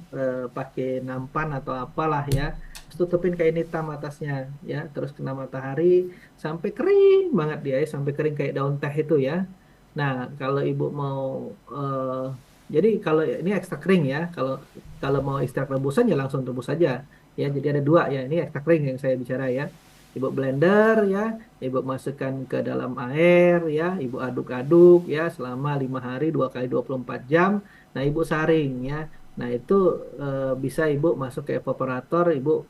S2: pakai nampan atau apalah ya. Terus tutupin kain hitam atasnya ya, terus kena matahari sampai kering banget dia ya, sampai kering kayak daun teh itu ya. Nah, kalau ibu mau jadi kalau ini ekstrak kering ya, kalau kalau mau ekstrak rebusan ya langsung rebus saja. Ya, jadi ada dua ya. Ini ekstrak kering yang saya bicara ya. Ibu blender ya, ibu masukkan ke dalam air ya, ibu aduk-aduk ya selama 5 hari 2 kali 24 jam. Nah, ibu saring ya. Nah, itu bisa ibu masuk ke evaporator, ibu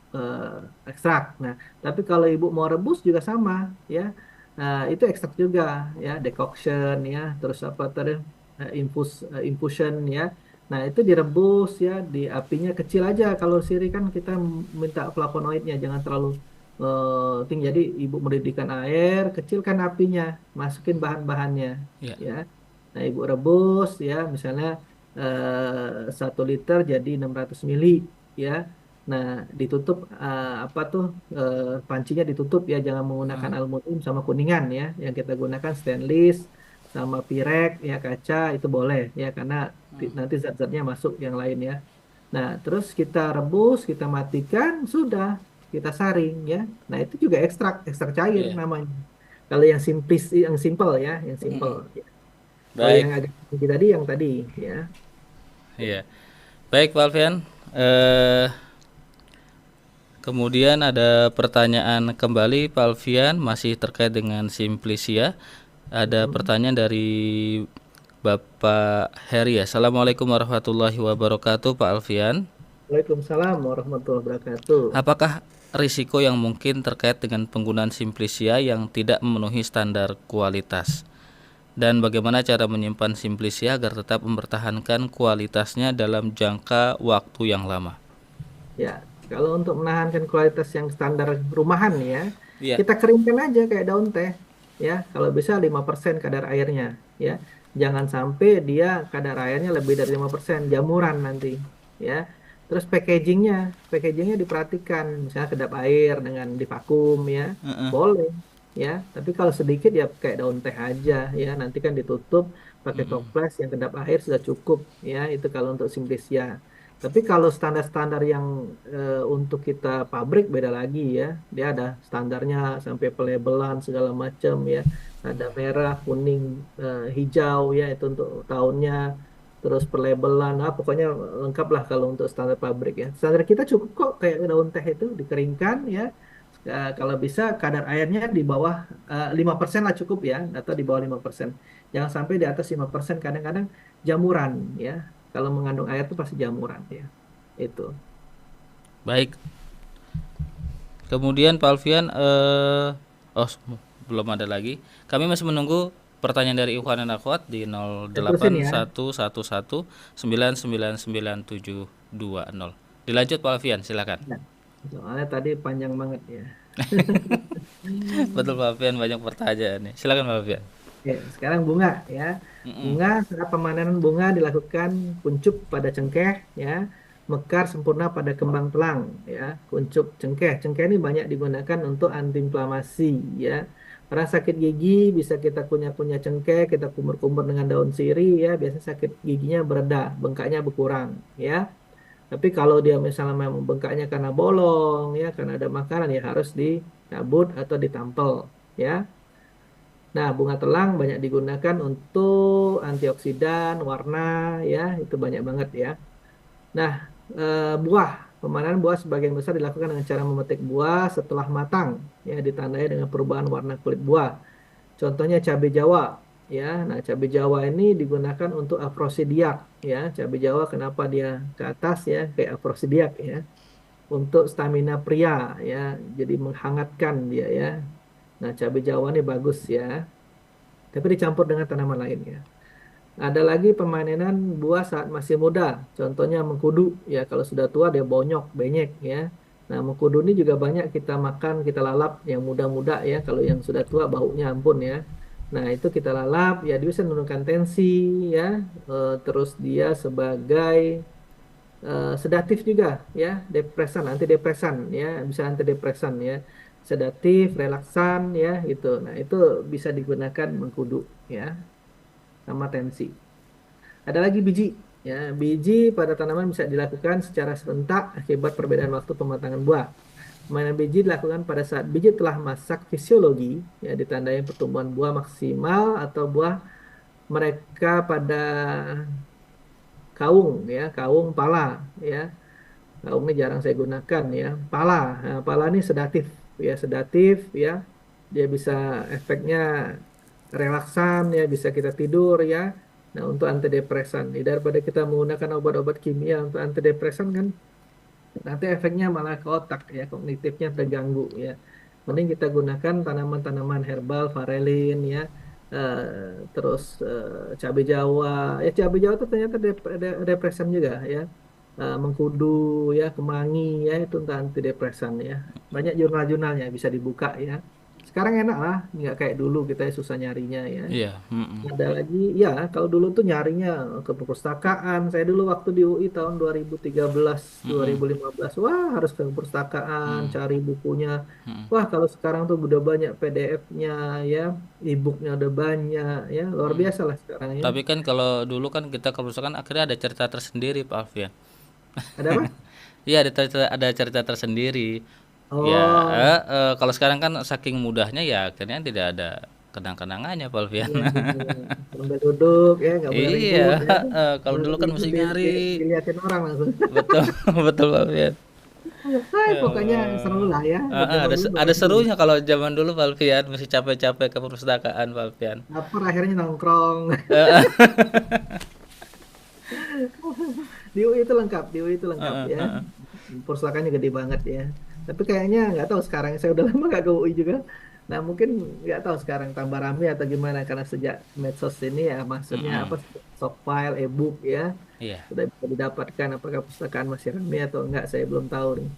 S2: ekstrak. Nah, tapi kalau ibu mau rebus juga sama ya. Nah, itu ekstrak juga ya, decoction ya, terus apa tadi infusion ya. Nah, itu direbus ya, di apinya kecil aja. Kalau sirih kan kita minta flavonoidnya jangan terlalu tinggi. Jadi ibu mendidihkan air, kecilkan apinya, masukin bahan-bahannya
S1: Ya.
S2: ya. Nah, ibu rebus ya, misalnya 1 liter jadi 600 mili ya. Nah, ditutup apa tuh pancinya ditutup ya, jangan menggunakan
S1: Ah.
S2: aluminium sama kuningan ya. Yang kita gunakan stainless sama pirek ya, kaca itu boleh ya, karena nanti zat-zatnya masuk yang lain ya. Nah, terus kita rebus, kita matikan, sudah kita saring ya. Nah, itu juga ekstrak, ekstrak cair
S1: Iya.
S2: namanya. Kalau yang simplis, yang simple ya, yang simple.
S1: Mm-mm.
S2: Ya. Kalau
S1: Baik.
S2: yang agak tinggi tadi, yang tadi ya.
S1: Iya. Baik Pak Alfian. Eh, Kemudian ada pertanyaan kembali Pak Alfian masih terkait dengan Simplicia. Ada
S2: Mm.
S1: pertanyaan dari Bapak Heri. Assalamualaikum warahmatullahi wabarakatuh Pak Alfian.
S2: Waalaikumsalam warahmatullahi wabarakatuh.
S1: Apakah risiko yang mungkin terkait dengan penggunaan Simplicia yang tidak memenuhi standar kualitas? Dan bagaimana cara menyimpan Simplicia agar tetap mempertahankan kualitasnya dalam jangka waktu yang lama?
S2: Ya, kalau untuk menahankan kualitas yang standar rumahan ya,
S1: Iya.
S2: kita keringkan aja kayak daun teh. Ya, kalau bisa 5% kadar airnya. Ya, jangan sampai dia kadar airnya lebih dari 5%, jamuran nanti. Ya, terus packagingnya diperhatikan. Misalnya kedap air dengan divakum ya,
S1: Heeh.
S2: boleh. Ya, tapi kalau sedikit ya kayak daun teh aja. Ya, nanti kan ditutup pakai
S1: Mm-mm.
S2: toples yang kedap air sudah cukup. Ya, itu kalau untuk simplisia. Tapi kalau standar-standar yang untuk kita pabrik beda lagi ya. Dia ada standarnya sampai pelabelan segala macam ya. Ada merah, kuning, hijau ya itu untuk tahunnya. Terus pelabelan, pokoknya lengkap lah kalau untuk standar pabrik ya. Standar kita cukup kok kayak daun teh itu dikeringkan ya. Kalau bisa kadar airnya di bawah 5% lah cukup ya, atau di bawah 5%. Jangan sampai di atas 5%, kadang-kadang jamuran ya. Kalau mengandung air itu pasti jamuran ya. Itu.
S1: Baik. Kemudian Pak Alfian belum ada lagi. Kami masih menunggu pertanyaan dari Ikhwan dan Akhwat di
S2: Saya terusin ya.
S1: 0811199720. Dilanjut Pak Alfian, silakan.
S2: Ya. Soalnya tadi panjang banget ya.
S1: Betul Pak Alfian, banyak pertanyaan nih. Silakan Pak Alfian.
S2: Oke, sekarang bunga ya.
S1: Mm-mm.
S2: Bunga saat pemanenan bunga dilakukan kuncup pada cengkeh ya, mekar sempurna pada kembang telang ya. Kuncup cengkeh. Cengkeh ini banyak digunakan untuk antiinflamasi ya. Orang sakit gigi bisa kita kunyah-kunyah cengkeh, kita kumur-kumur dengan daun sirih ya, biasa sakit giginya bereda, bengkaknya berkurang ya. Tapi kalau dia misalnya memang bengkaknya karena bolong ya, karena ada makanan ya harus dicabut atau ditampel ya. Nah, bunga telang banyak digunakan untuk antioksidan, warna, ya, itu banyak banget ya. Nah, buah, pemanasan buah sebagian besar dilakukan dengan cara memetik buah setelah matang, ya, ditandai dengan perubahan warna kulit buah. Contohnya cabai Jawa, ya. Nah, cabai Jawa ini digunakan untuk afrosidiak, ya. Cabai Jawa kenapa dia ke atas ya, kayak afrosidiak ya. Untuk stamina pria, ya, jadi menghangatkan dia ya. Nah, cabai Jawa ini bagus ya, tapi dicampur dengan tanaman lainnya. Ada lagi pemanenan buah saat masih muda, contohnya mengkudu. Ya, kalau sudah tua dia bonyok, benyek ya. Nah, mengkudu ini juga banyak kita makan, kita lalap yang muda-muda ya. Kalau yang sudah tua baunya ampun ya. Nah, itu kita lalap, ya dia bisa menurunkan tensi ya. Terus dia sebagai sedatif juga ya, depresan, antidepresan ya, bisa antidepresan ya. Sedatif, relaksan ya, gitu. Nah, itu bisa digunakan mengkudu ya, sama tensi. Ada lagi biji. Ya, biji pada tanaman bisa dilakukan secara serentak akibat perbedaan waktu pematangan buah. Pemainan biji dilakukan pada saat biji telah masak fisiologi, ya ditandai pertumbuhan buah maksimal atau buah mereka pada kaung, ya kaung pala, ya. Kaung ini jarang saya gunakan, ya. Pala, nah, pala ini sedatif, ya sedatif, ya. Dia bisa efeknya relaksan ya, bisa kita tidur ya. Nah, untuk antidepresan, ya, daripada kita menggunakan obat-obat kimia untuk antidepresan kan nanti efeknya malah ke otak ya, kognitifnya terganggu ya. Mending kita gunakan tanaman-tanaman herbal, varelin ya. Terus cabai Jawa. Ya cabai Jawa itu ternyata depresan juga ya. Mengkudu ya, kemangi ya itu untuk antidepresan ya. Banyak jurnal-jurnalnya bisa dibuka ya. Sekarang enak lah, nggak kayak dulu kita susah nyarinya ya.
S1: Iya. Mm-mm.
S2: Ada lagi, ya kalau dulu tuh nyarinya ke perpustakaan. Saya dulu waktu di UI tahun 2013,
S1: Mm-mm.
S2: 2015, wah harus ke perpustakaan,
S1: Mm.
S2: cari bukunya.
S1: Mm.
S2: Wah kalau sekarang tuh udah banyak PDF-nya ya, e-booknya udah banyak ya, luar
S1: Mm.
S2: biasa lah sekarang ya.
S1: Tapi kan kalau dulu kan kita ke perpustakaan akhirnya ada cerita tersendiri Pak Alfian.
S2: Ada apa?
S1: Iya, ada cerita tersendiri. Ya,
S2: Oh,
S1: kalau sekarang kan saking mudahnya ya akhirnya tidak ada kenang-kenangannya Pak Alfian.
S2: iya, iya. Sambil duduk ya, nggak boleh
S1: Iya,
S2: ribut ya.
S1: kalau
S2: Boleh
S1: dulu kan
S2: ribut
S1: mesti nyari.
S2: dilihatin orang langsung.
S1: Betul, betul Pak Alfian.
S2: Hai,
S1: Ya
S2: pokoknya
S1: Allah.
S2: seru lah ya. Zaman dulu
S1: Ada
S2: bagus.
S1: serunya kalau zaman dulu Pak Alfian, masih capek-capek ke perpustakaan Pak Alfian.
S2: Lapar akhirnya nongkrong. Di UI itu lengkap, di UI itu lengkap ya. Pustakaannya gede banget ya. Tapi kayaknya nggak tahu sekarang, saya udah lama nggak ke UI juga. Nah mungkin nggak tahu sekarang tambah rame atau gimana karena sejak medsos ini ya, maksudnya apa, soft file, e-book ya
S1: Iya.
S2: sudah bisa didapatkan. Apakah pustakaan masih ramai atau enggak, saya belum tahu nih.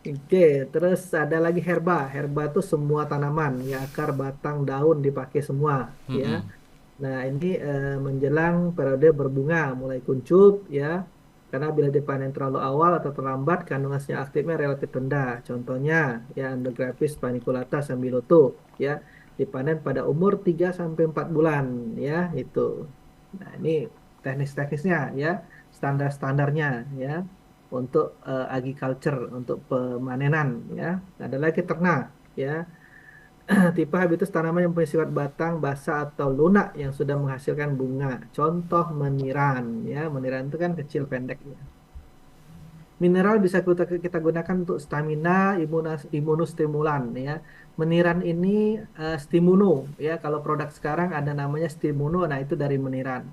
S2: Oke, terus ada lagi herba. Herba itu semua tanaman, ya akar, batang, daun dipakai semua, ya.
S1: Mm-mm.
S2: Nah, ini menjelang periode berbunga, mulai kuncup, ya. Karena bila dipanen terlalu awal atau terlambat, kandungan senyawa aktifnya relatif rendah. Contohnya, ya Andrographis paniculata sambiloto, ya. Dipanen pada umur 3 sampai 4 bulan, ya, itu. Nah, ini teknis-teknisnya, ya. Standar-standarnya, ya. Untuk agriculture, untuk pemanenan, ya. Ada lagi ternak, ya. Tipe habitus tanaman yang punya sifat batang, basah, atau lunak yang sudah menghasilkan bunga. Contoh meniran, ya. Meniran itu kan kecil pendek, ya. Mineral bisa kita gunakan untuk stamina, imunostimulan, ya. Meniran ini stimuno, ya. Kalau produk sekarang ada namanya stimuno, nah itu dari meniran.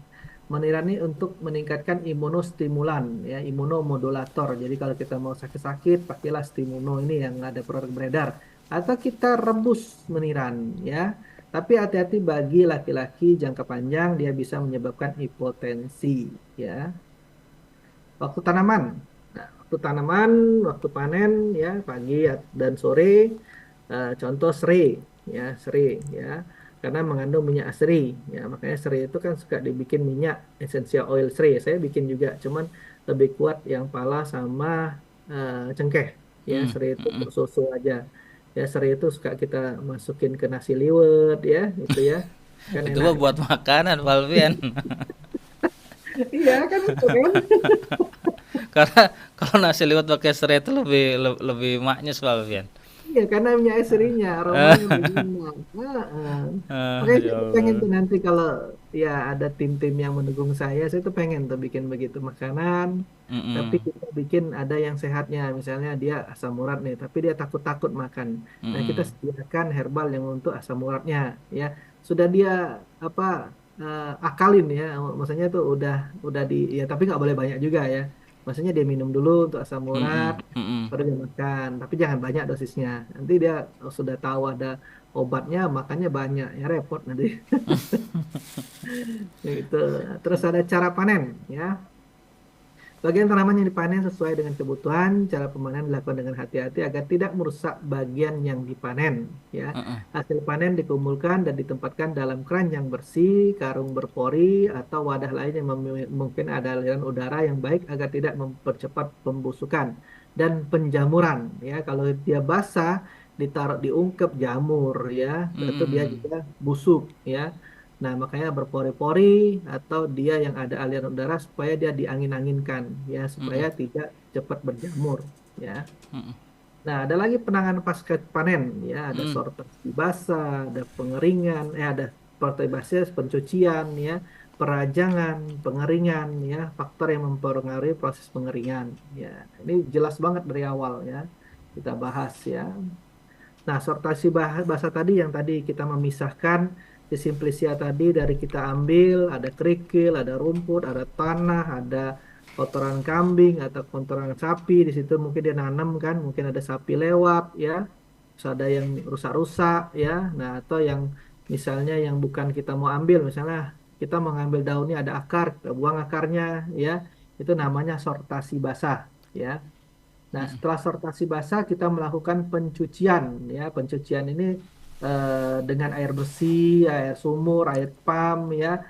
S2: Meniran ini untuk meningkatkan imunostimulan, ya, imunomodulator. Jadi kalau kita mau sakit-sakit, pakailah stimuno ini yang ada produk beredar. Atau kita rebus meniran, ya. Tapi hati-hati bagi laki-laki jangka panjang dia bisa menyebabkan hipotensi ya. Waktu tanaman. Nah, waktu tanaman, waktu panen ya pagi dan sore. Contoh serai ya, serai ya. Karena mengandung minyak asri ya, makanya serai itu kan suka dibikin minyak essential oil serai. Saya bikin juga, cuman lebih kuat yang pala sama cengkeh ya.
S1: Hmm,
S2: Serai itu
S1: mm-mm.
S2: susu aja. Ya, serai itu suka kita masukin ke nasi liwet ya, itu ya. Kan
S1: Itu
S2: enak
S1: mah
S2: kan?
S1: buat makanan, Valvian.
S2: Iya kan itu kan.
S1: Karena kalau nasi liwet pakai serai itu lebih maknyus, Valvian.
S2: Iya, karena minyak esrinya aromanya lebih enak. Makanya
S1: Ya
S2: saya tuh pengen
S1: Allah.
S2: tuh nanti kalau ya ada tim-tim yang mendukung saya tuh pengen tuh bikin begitu makanan. Tapi
S1: Mm-mm.
S2: kita bikin ada yang sehatnya, misalnya dia asam urat nih, tapi dia takut-takut makan. Nah, kita
S1: Mm-mm.
S2: sediakan herbal yang untuk asam uratnya, ya. Sudah dia apa akalin ya, maksudnya tuh udah di ya, tapi nggak boleh banyak juga ya. Maksudnya dia minum dulu untuk asam urat,
S1: Mm-mm. Mm-mm.
S2: baru dia makan, tapi jangan banyak dosisnya. Nanti dia sudah tahu ada obatnya, makannya banyak, ya repot nanti. Gitu. Terus ada cara panen, ya. Bagian tanaman yang dipanen sesuai dengan kebutuhan, cara pemanen dilakukan dengan hati-hati agar tidak merusak bagian yang dipanen, ya.
S1: Mm-mm.
S2: Hasil panen dikumpulkan dan ditempatkan dalam keran yang bersih, karung berpori, atau wadah lain yang mungkin ada aliran udara yang baik agar tidak mempercepat pembusukan dan penjamuran, ya. Kalau dia basah, ditaruh diungkep jamur, ya, itu dia
S1: Mm-mm.
S2: juga busuk, ya. Nah, makanya berpori-pori atau dia yang ada aliran udara supaya dia diangin-anginkan ya supaya
S1: Mm-mm.
S2: tidak cepat berjamur ya.
S1: Mm-mm.
S2: Nah, ada lagi penanganan pasca panen ya, ada
S1: Mm-mm.
S2: sortasi basah, ada pengeringan, ada sortasi basah, pencucian ya, perajangan, pengeringan ya, faktor yang mempengaruhi proses pengeringan ya. Ini jelas banget dari awal ya. Kita bahas ya. Nah, sortasi bahasa tadi yang tadi kita memisahkan di simplisia tadi dari kita ambil ada kerikil, ada rumput, ada tanah, ada kotoran kambing atau kotoran sapi di situ mungkin dia nanam kan, mungkin ada sapi lewat ya. Terus ada yang rusak-rusak ya. Nah, atau yang misalnya yang bukan kita mau ambil, misalnya kita mau ngambil daunnya ada akar, kita buang akarnya ya. Itu namanya sortasi basah ya. Nah, setelah sortasi basah, kita melakukan pencucian. Ya, pencucian ini dengan air bersih, air sumur, air pam, ya,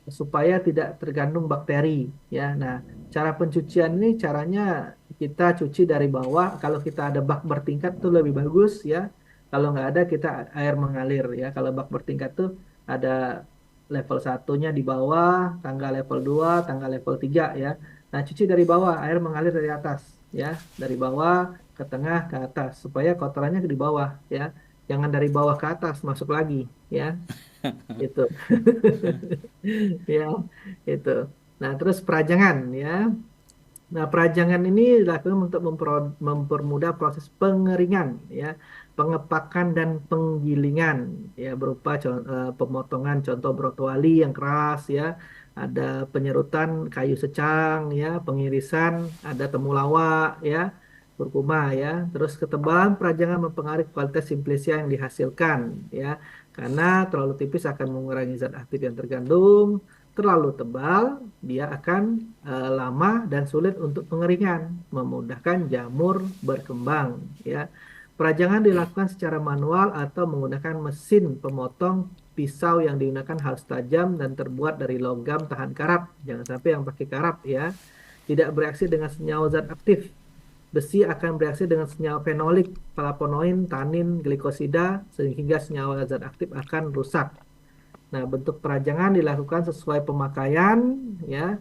S2: supaya tidak tergandung bakteri. Ya, nah, cara pencucian ini caranya kita cuci dari bawah. Kalau kita ada bak bertingkat itu lebih bagus, ya. Kalau nggak ada, kita air mengalir. Ya, kalau bak bertingkat tuh ada level satunya di bawah, tangga level 2, tangga level 3, ya. Nah, cuci dari bawah, air mengalir dari atas, ya, dari bawah ke tengah ke atas, supaya kotorannya di bawah, ya, jangan dari bawah ke atas masuk lagi, ya, itu, ya, itu. Nah, terus perajangan, ya. Nah, perajangan ini dilakukan untuk mempermudah proses pengeringan, ya, pengepakan dan penggilingan, ya, berupa pemotongan contoh brotowali yang keras, ya, ada penyerutan kayu secang, ya, pengirisan, ada temulawak, ya, kurkuma, ya, terus ketebalan perajangan mempengaruhi kualitas simplisia yang dihasilkan, ya, karena terlalu tipis akan mengurangi zat aktif yang terkandung, terlalu tebal dia akan lama dan sulit untuk pengeringan, memudahkan jamur berkembang. Ya, perajangan dilakukan secara manual atau menggunakan mesin pemotong pisau yang digunakan halus tajam dan terbuat dari logam tahan karat. Jangan sampai yang pakai karat ya. Tidak bereaksi dengan senyawa zat aktif. Besi akan bereaksi dengan senyawa fenolik, flavonoid, tanin, glikosida, sehingga senyawa zat aktif akan rusak. Nah, bentuk perajangan dilakukan sesuai pemakaian, ya.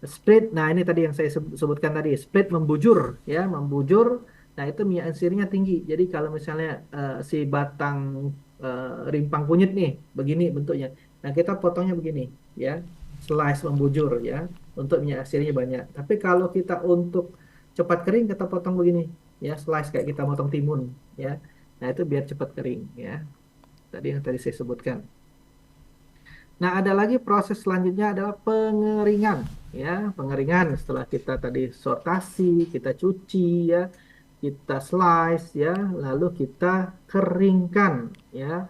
S2: Split, nah ini tadi yang saya sebutkan tadi, split membujur, ya, membujur. Nah, itu minyak ensirnya tinggi. Jadi kalau misalnya si batang rimpang kunyit nih, begini bentuknya. Nah, kita potongnya begini, ya, slice membujur, ya, untuk minyak ensirnya banyak. Tapi kalau kita untuk cepat kering, kita potong begini, ya, slice kayak kita potong timun, ya. Nah, itu biar cepat kering, ya. Tadi yang tadi saya sebutkan. Nah, ada lagi proses selanjutnya adalah pengeringan, ya. Pengeringan setelah kita tadi sortasi, kita cuci, ya, kita slice, ya, lalu kita keringkan, ya.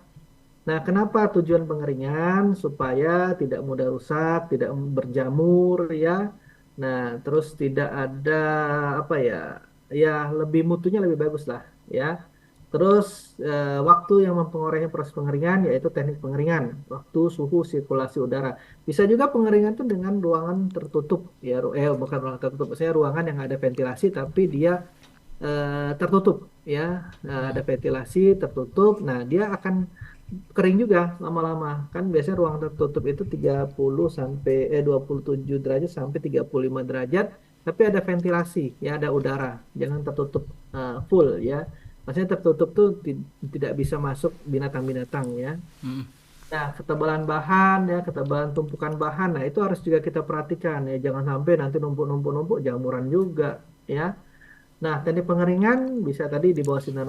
S2: Nah, kenapa tujuan pengeringan? Supaya tidak mudah rusak, tidak berjamur ya. Nah, terus tidak ada apa ya, ya lebih mutunya lebih bagus lah ya. Terus waktu yang mempengaruhi proses pengeringan yaitu teknik pengeringan, waktu, suhu, sirkulasi udara. Bisa juga pengeringan itu dengan ruangan tertutup ya, bukan ruangan tertutup, saya ruangan yang ada ventilasi tapi dia tertutup ya. Ada ventilasi tertutup, nah dia akan kering juga lama-lama. Kan biasanya ruang tertutup itu 30 sampai 27 derajat sampai 35 derajat, tapi ada ventilasi ya, ada udara. Jangan tertutup full ya. Maksudnya tertutup tuh tidak bisa masuk binatang-binatang ya.
S1: Mm.
S2: Nah, ketebalan bahan ya, ketebalan tumpukan bahan. Nah, itu harus juga kita perhatikan ya, jangan sampai nanti numpuk-numpuk-numpuk jamuran juga ya. Nah, teknik pengeringan bisa tadi di bawah sinar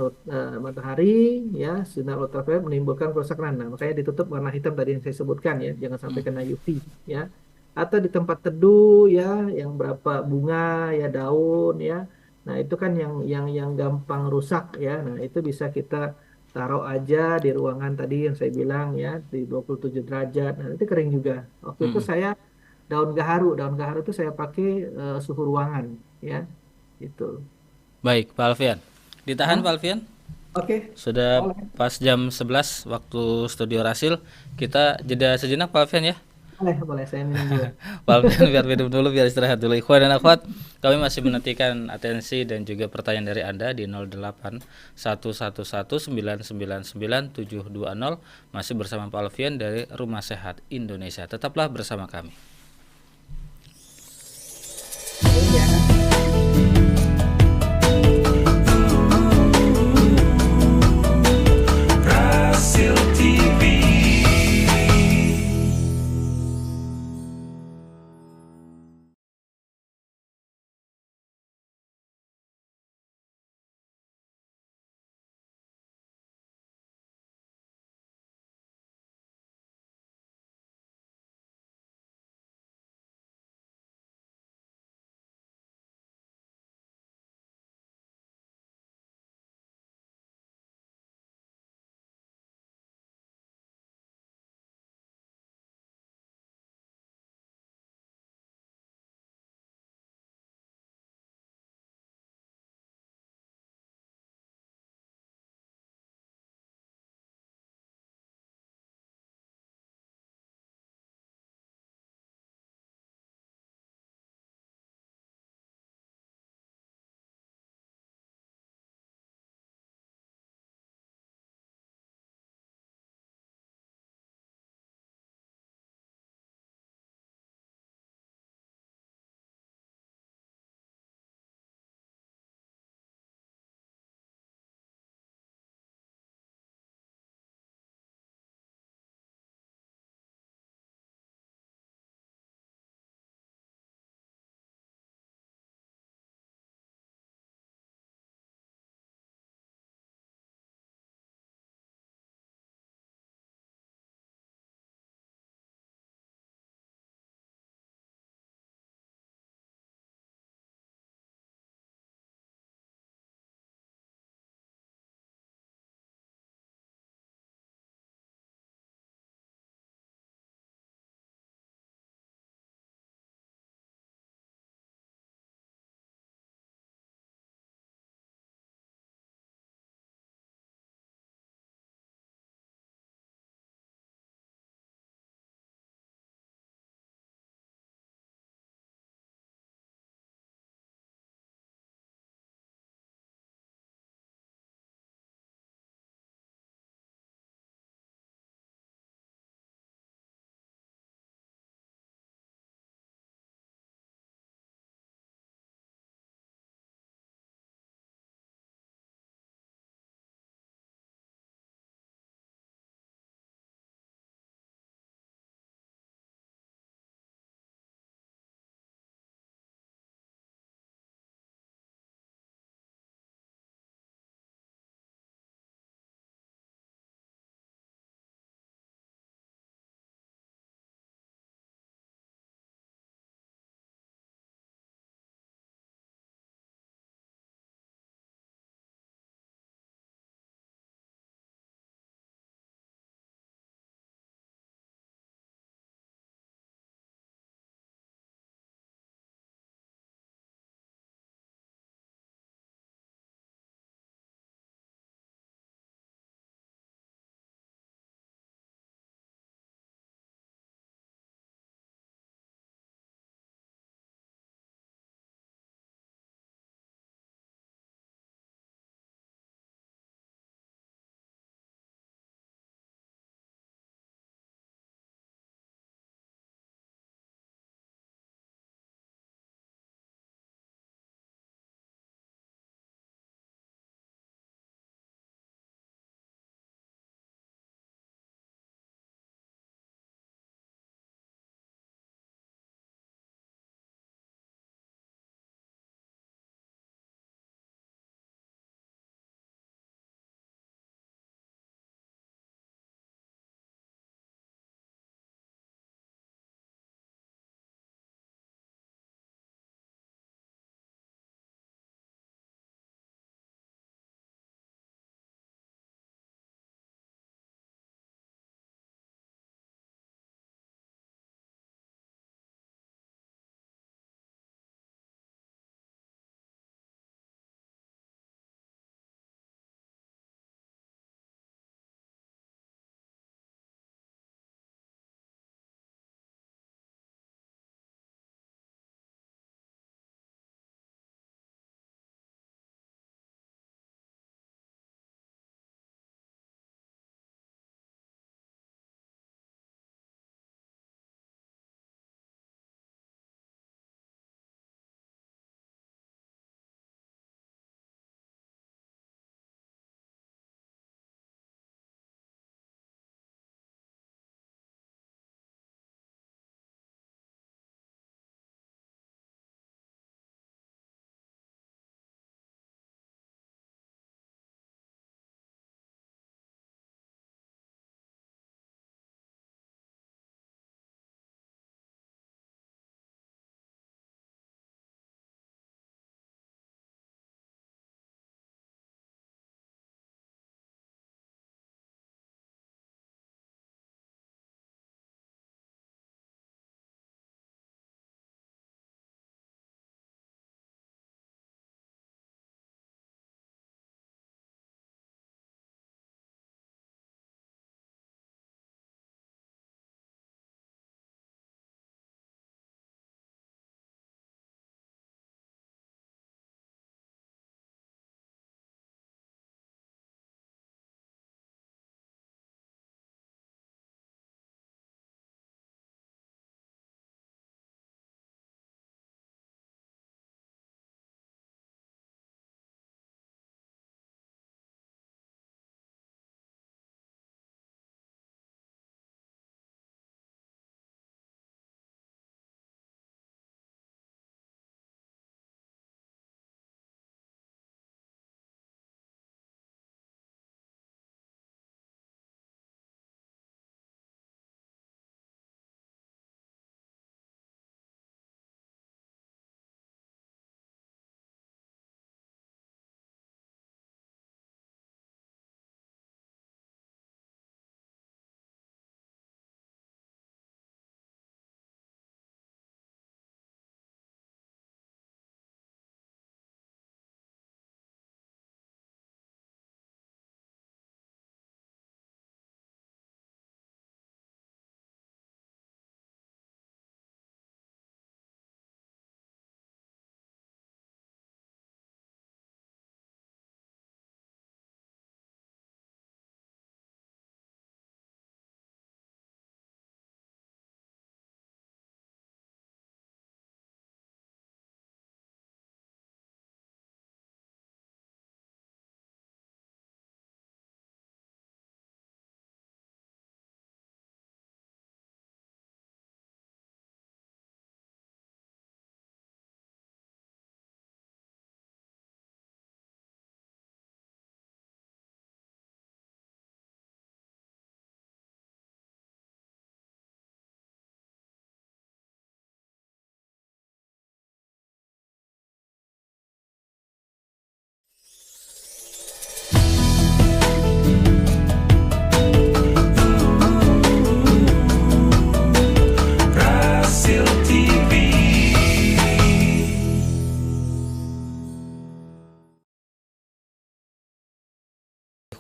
S2: matahari, ya, sinar ultraviolet menimbulkan kerusakan. Nah, makanya ditutup warna hitam tadi yang saya sebutkan ya, jangan sampai
S1: Mm.
S2: kena UV, ya. Atau di tempat teduh, ya, yang berapa bunga, ya, daun, ya. Nah, itu kan yang gampang rusak, ya. Nah, itu bisa kita taruh aja di ruangan tadi yang saya bilang, ya, di 27 derajat. Nah, itu kering juga. Waktu itu
S1: Mm.
S2: saya daun gaharu itu saya pakai suhu ruangan, ya, itu.
S1: Baik, Pak Alfian. Ditahan
S2: Hah?
S1: Pak Alfian.
S2: Oke,
S1: Sudah
S2: boleh,
S1: pas jam 11 waktu studio Rasil. Kita jeda sejenak Pak Alfian ya.
S2: boleh, boleh. Saya minum dulu.
S1: Pak Alfian biar minum dulu, biar istirahat dulu. Ikhwan dan akhwat, kami masih menantikan atensi dan juga pertanyaan dari Anda di 08 111 999 720. Masih bersama Pak Alfian dari Rumah Sehat Indonesia. Tetaplah bersama kami.
S2: Iya.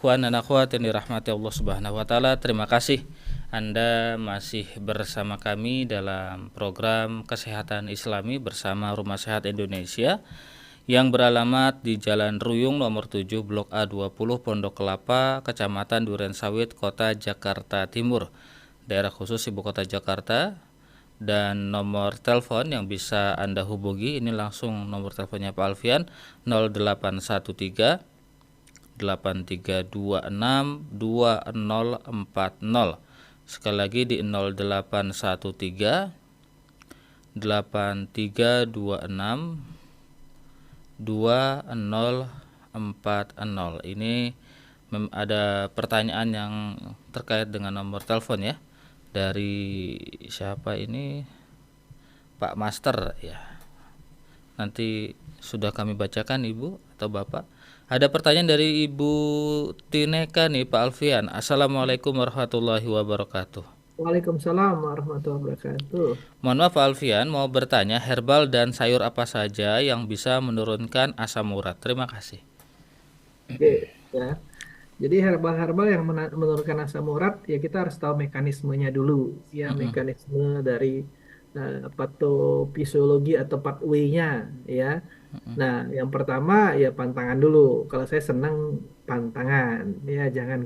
S1: Ikhwan dan akhwat yang dirahmati Allah Subhanahu wa taala, terima kasih Anda masih bersama kami dalam program Kesehatan Islami bersama Rumah Sehat Indonesia yang beralamat di Jalan Ruyung nomor 7 Blok A20 Pondok Kelapa, Kecamatan Durensawit, Kota Jakarta Timur, daerah khusus Ibu Kota Jakarta. Dan nomor telepon yang bisa Anda hubungi ini langsung nomor teleponnya Pak Alfian 0813 8326 2040. Sekali lagi di 0813 8326 2040. Ini ada pertanyaan yang terkait dengan nomor telepon ya. Dari siapa ini? Pak Master ya. Nanti sudah kami bacakan Ibu atau Bapak. Ada pertanyaan dari Ibu Tineka nih Pak Alfian. Assalamualaikum warahmatullahi wabarakatuh.
S2: Waalaikumsalam warahmatullahi wabarakatuh.
S1: Mohon maaf Pak Alfian, mau bertanya herbal dan sayur apa saja yang bisa menurunkan asam urat? Terima kasih.
S2: Oke, ya. Jadi herbal-herbal yang menurunkan asam urat ya kita harus tahu mekanismenya dulu ya, mekanisme dari patofisiologi atau pathway-nya ya. Nah, yang pertama ya pantangan dulu. Kalau saya senang pantangan ya, jangan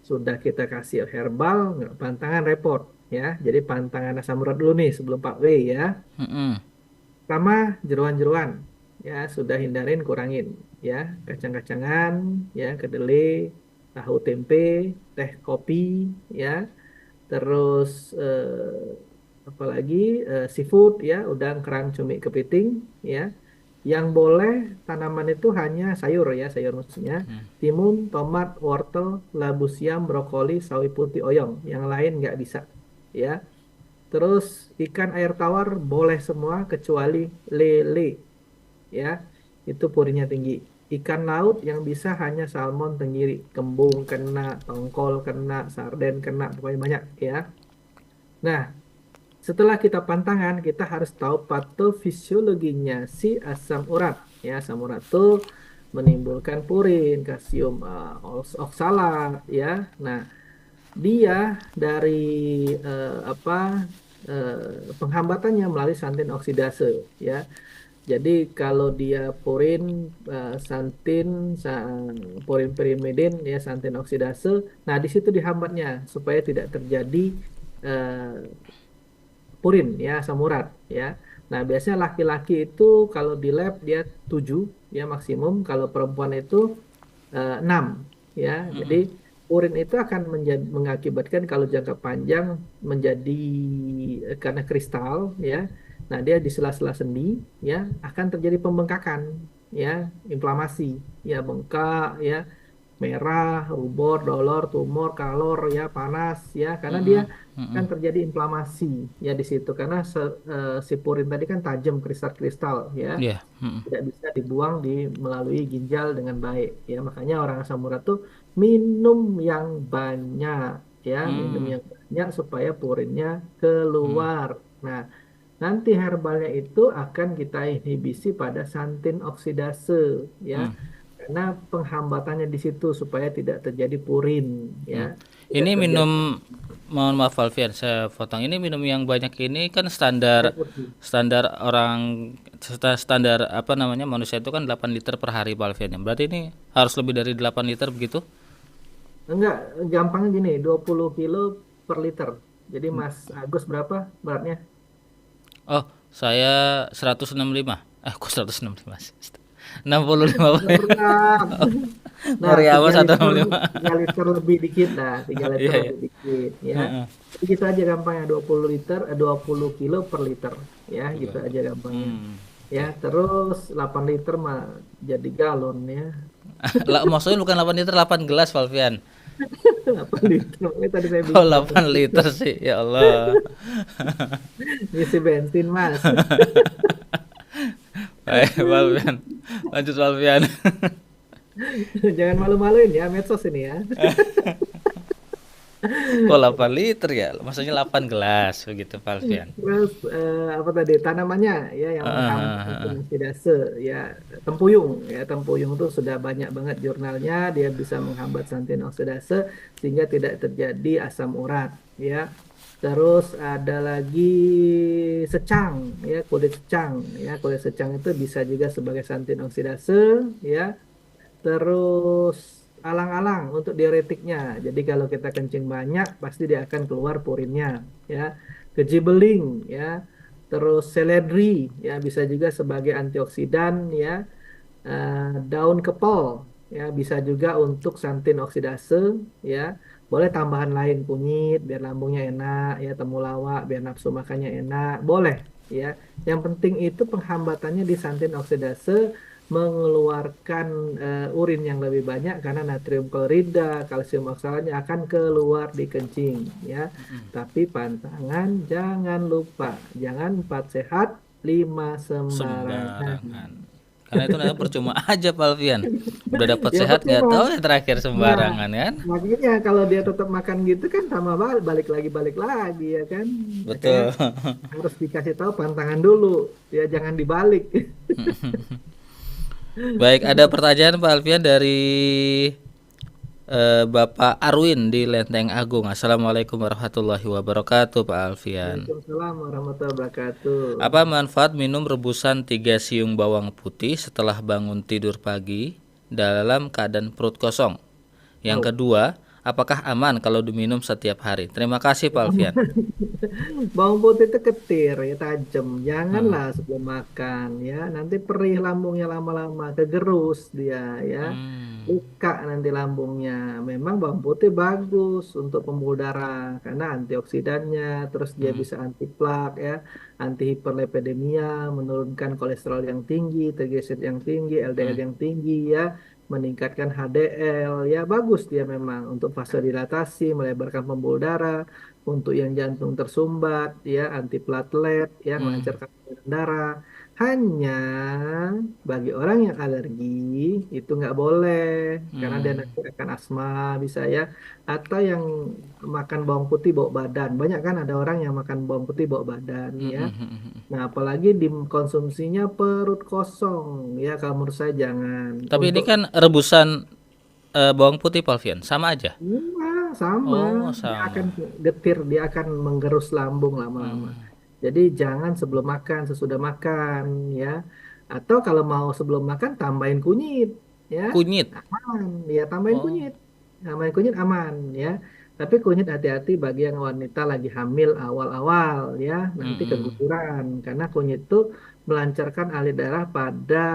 S2: sudah kita kasih herbal nggak pantangan repot ya. Jadi pantangan asam urat dulu nih sebelum pathway ya. Pertama jeroan-jeroan ya, sudah hindarin, kurangin ya, kacang-kacangan ya, kedelai, tahu tempe, teh kopi ya, terus apalagi seafood ya, udang, kerang, cumi, kepiting ya. Yang boleh tanaman itu hanya sayur ya, sayur maksudnya timun, tomat, wortel, labu siam, brokoli, sawi putih, oyong. Yang lain nggak bisa ya. Terus ikan air tawar boleh semua kecuali lele ya, itu purinnya tinggi. Ikan laut yang bisa hanya salmon, tenggiri, kembung kena, tongkol kena, sarden kena, pokoknya banyak ya. Nah, setelah kita pantangan, kita harus tahu patofisiologinya si asam urat. Ya, asam urat itu menimbulkan purin, kalsium oksalat. Ya, nah dia dari penghambatannya melalui santin oksidase. Ya, jadi kalau dia purin, santin, purin pirimidin, ya santin oksidase. Nah, di situ dihambatnya supaya tidak terjadi purin ya, asam urat ya. Nah, biasanya laki-laki itu kalau di lab dia 7 ya maksimum, kalau perempuan itu 6 ya. Jadi purin itu akan mengakibatkan kalau jangka panjang menjadi karena kristal ya. Nah, dia di sela-sela sendi ya akan terjadi pembengkakan ya, inflamasi ya, bengkak ya, merah, rubor, dolor, tumor, kalor ya, panas ya, karena dia kan terjadi inflamasi ya di situ, karena si purin tadi kan tajam, kristal-kristal ya,
S1: Iya.
S2: tidak bisa dibuang melalui ginjal dengan baik ya. Makanya orang asam urat tuh minum yang banyak ya, minum yang banyak supaya purinnya keluar. Nah, nanti herbalnya itu akan kita inhibisi pada santin oksidase ya. Karena penghambatannya di situ supaya tidak terjadi purin ya. Tidak
S1: Ini
S2: terjadi
S1: minum, mohon maaf Alfian, saya potong. Ini minum yang banyak ini kan standar
S2: air putih.
S1: standar orang standar apa namanya manusia itu kan 8 liter per hari Pak Alfian. Berarti ini harus lebih dari 8 liter begitu?
S2: Enggak, gampangnya gini, 20 kilo per liter. Jadi Mas Agus berapa beratnya?
S1: Oh, saya 165. Kok 165 sih? 65 Pak.
S2: Berat. Nah,
S1: Ngeri amat
S2: 3 liter,
S1: 165.
S2: 3 liter lebih dikit lah, 3 liter
S1: Iya, iya.
S2: lebih dikit ya. Jadi gitu aja gampangnya, 20 liter, 20 kilo per liter ya, gitu aja gampangnya. Ya, terus 8 liter mah jadi galon ya.
S1: Lah, maksudnya bukan 8 liter, 8 gelas Pak Alfian.
S2: 8 liter, makanya tadi saya
S1: Oh,
S2: bilang
S1: 8 liter sih. Ya Allah.
S2: isi bensin Mas.
S1: Baik, Pak Alfian. Lanjut Pak Alfian.
S2: Jangan malu-maluin ya medsos ini ya.
S1: Kok 8 liter ya? Maksudnya 8 gelas begitu Pak Alfian.
S2: Terus apa tadi tanamannya ya yang menghambat
S1: Heeh.
S2: antinoksidase ya tempuyung itu sudah banyak banget jurnalnya dia bisa menghambat antinoksidase sehingga tidak terjadi asam urat ya. Terus ada lagi secang kulit secang itu bisa juga sebagai antioksidase ya. Terus alang-alang untuk diuretiknya. Jadi kalau kita kencing banyak, pasti dia akan keluar purinnya, ya. Keji beling, ya. Terus seledri, ya bisa juga sebagai antioksidan, ya. Daun kepol, ya bisa juga untuk santin oksidase, ya. Boleh tambahan lain kunyit biar lambungnya enak, ya temulawak biar nafsu makannya enak, boleh, ya. Yang penting itu penghambatannya di santin oksidase mengeluarkan urin yang lebih banyak karena natrium klorida, kalsium oksalatnya akan keluar di kencing, ya. Tapi pantangan jangan lupa, jangan 4 sehat, 5 sembarangan.
S1: Sembarangan. Karena itu nanti percuma aja Pak Alfian. Udah dapat
S2: Ya
S1: sehat nggak
S2: percuma.
S1: tahu ya terakhir
S2: Nah,
S1: sembarangan kan?
S2: makanya kalau dia tetap makan gitu kan sama balik lagi ya kan. Makanya
S1: Betul.
S2: harus dikasih tahu pantangan dulu, ya jangan dibalik.
S1: Baik, ada pertanyaan Pak Alfian dari Bapak Arwin di Lenteng Agung. Assalamualaikum warahmatullahi wabarakatuh Pak Alfian.
S2: Waalaikumsalam warahmatullahi wabarakatuh.
S1: Apa manfaat minum rebusan 3 siung bawang putih setelah bangun tidur pagi dalam keadaan perut kosong? Yang
S2: Oh.
S1: kedua, apakah aman kalau diminum setiap hari? Terima kasih Pak Alfian.
S2: Bawang putih itu ketir ya tajam.
S1: Heeh.
S2: Janganlah sebelum makan ya. Nanti perih lambungnya lama-lama, kegerus dia ya.
S1: Hmm.
S2: Luka nanti lambungnya. Memang bawang putih bagus untuk pembuluh darah karena antioksidannya, terus dia
S1: Hmm.
S2: bisa anti plak ya, anti hiperlipidemia, menurunkan kolesterol yang tinggi, triglycerid yang tinggi, LDL
S1: Hmm.
S2: yang tinggi ya, meningkatkan HDL ya bagus dia memang untuk vasodilatasi, melebarkan pembuluh darah untuk yang jantung tersumbat, ya anti platelet, yang
S1: Hmm.
S2: melancarkan aliran darah. Hanya bagi orang yang alergi itu nggak boleh karena dia
S1: Hmm.
S2: nanti akan asma bisa ya. Atau yang makan bawang putih bawa badan. Banyak kan ada orang yang makan bawang putih bawa badan
S1: Hmm.
S2: ya.
S1: Hmm. Hmm.
S2: Nah, apalagi dikonsumsinya perut kosong ya kalau menurut saya jangan.
S1: Tapi ini
S2: Untuk
S1: kan rebusan bawang putih Pak Alfian, sama aja.
S2: iya, sama.
S1: Oh,
S2: Dia akan
S1: sama.
S2: getir, dia akan menggerus lambung lama-lama.
S1: Hmm.
S2: Jadi jangan sebelum makan, sesudah makan, ya. Atau kalau mau sebelum makan tambahin kunyit, ya.
S1: Kunyit.
S2: Aman, ya tambahin
S1: Oh.
S2: kunyit. Tambahin kunyit aman, ya. Tapi kunyit hati-hati bagi yang wanita lagi hamil awal-awal, ya. Nanti
S1: Hmm.
S2: keguguran karena kunyit itu melancarkan alir darah pada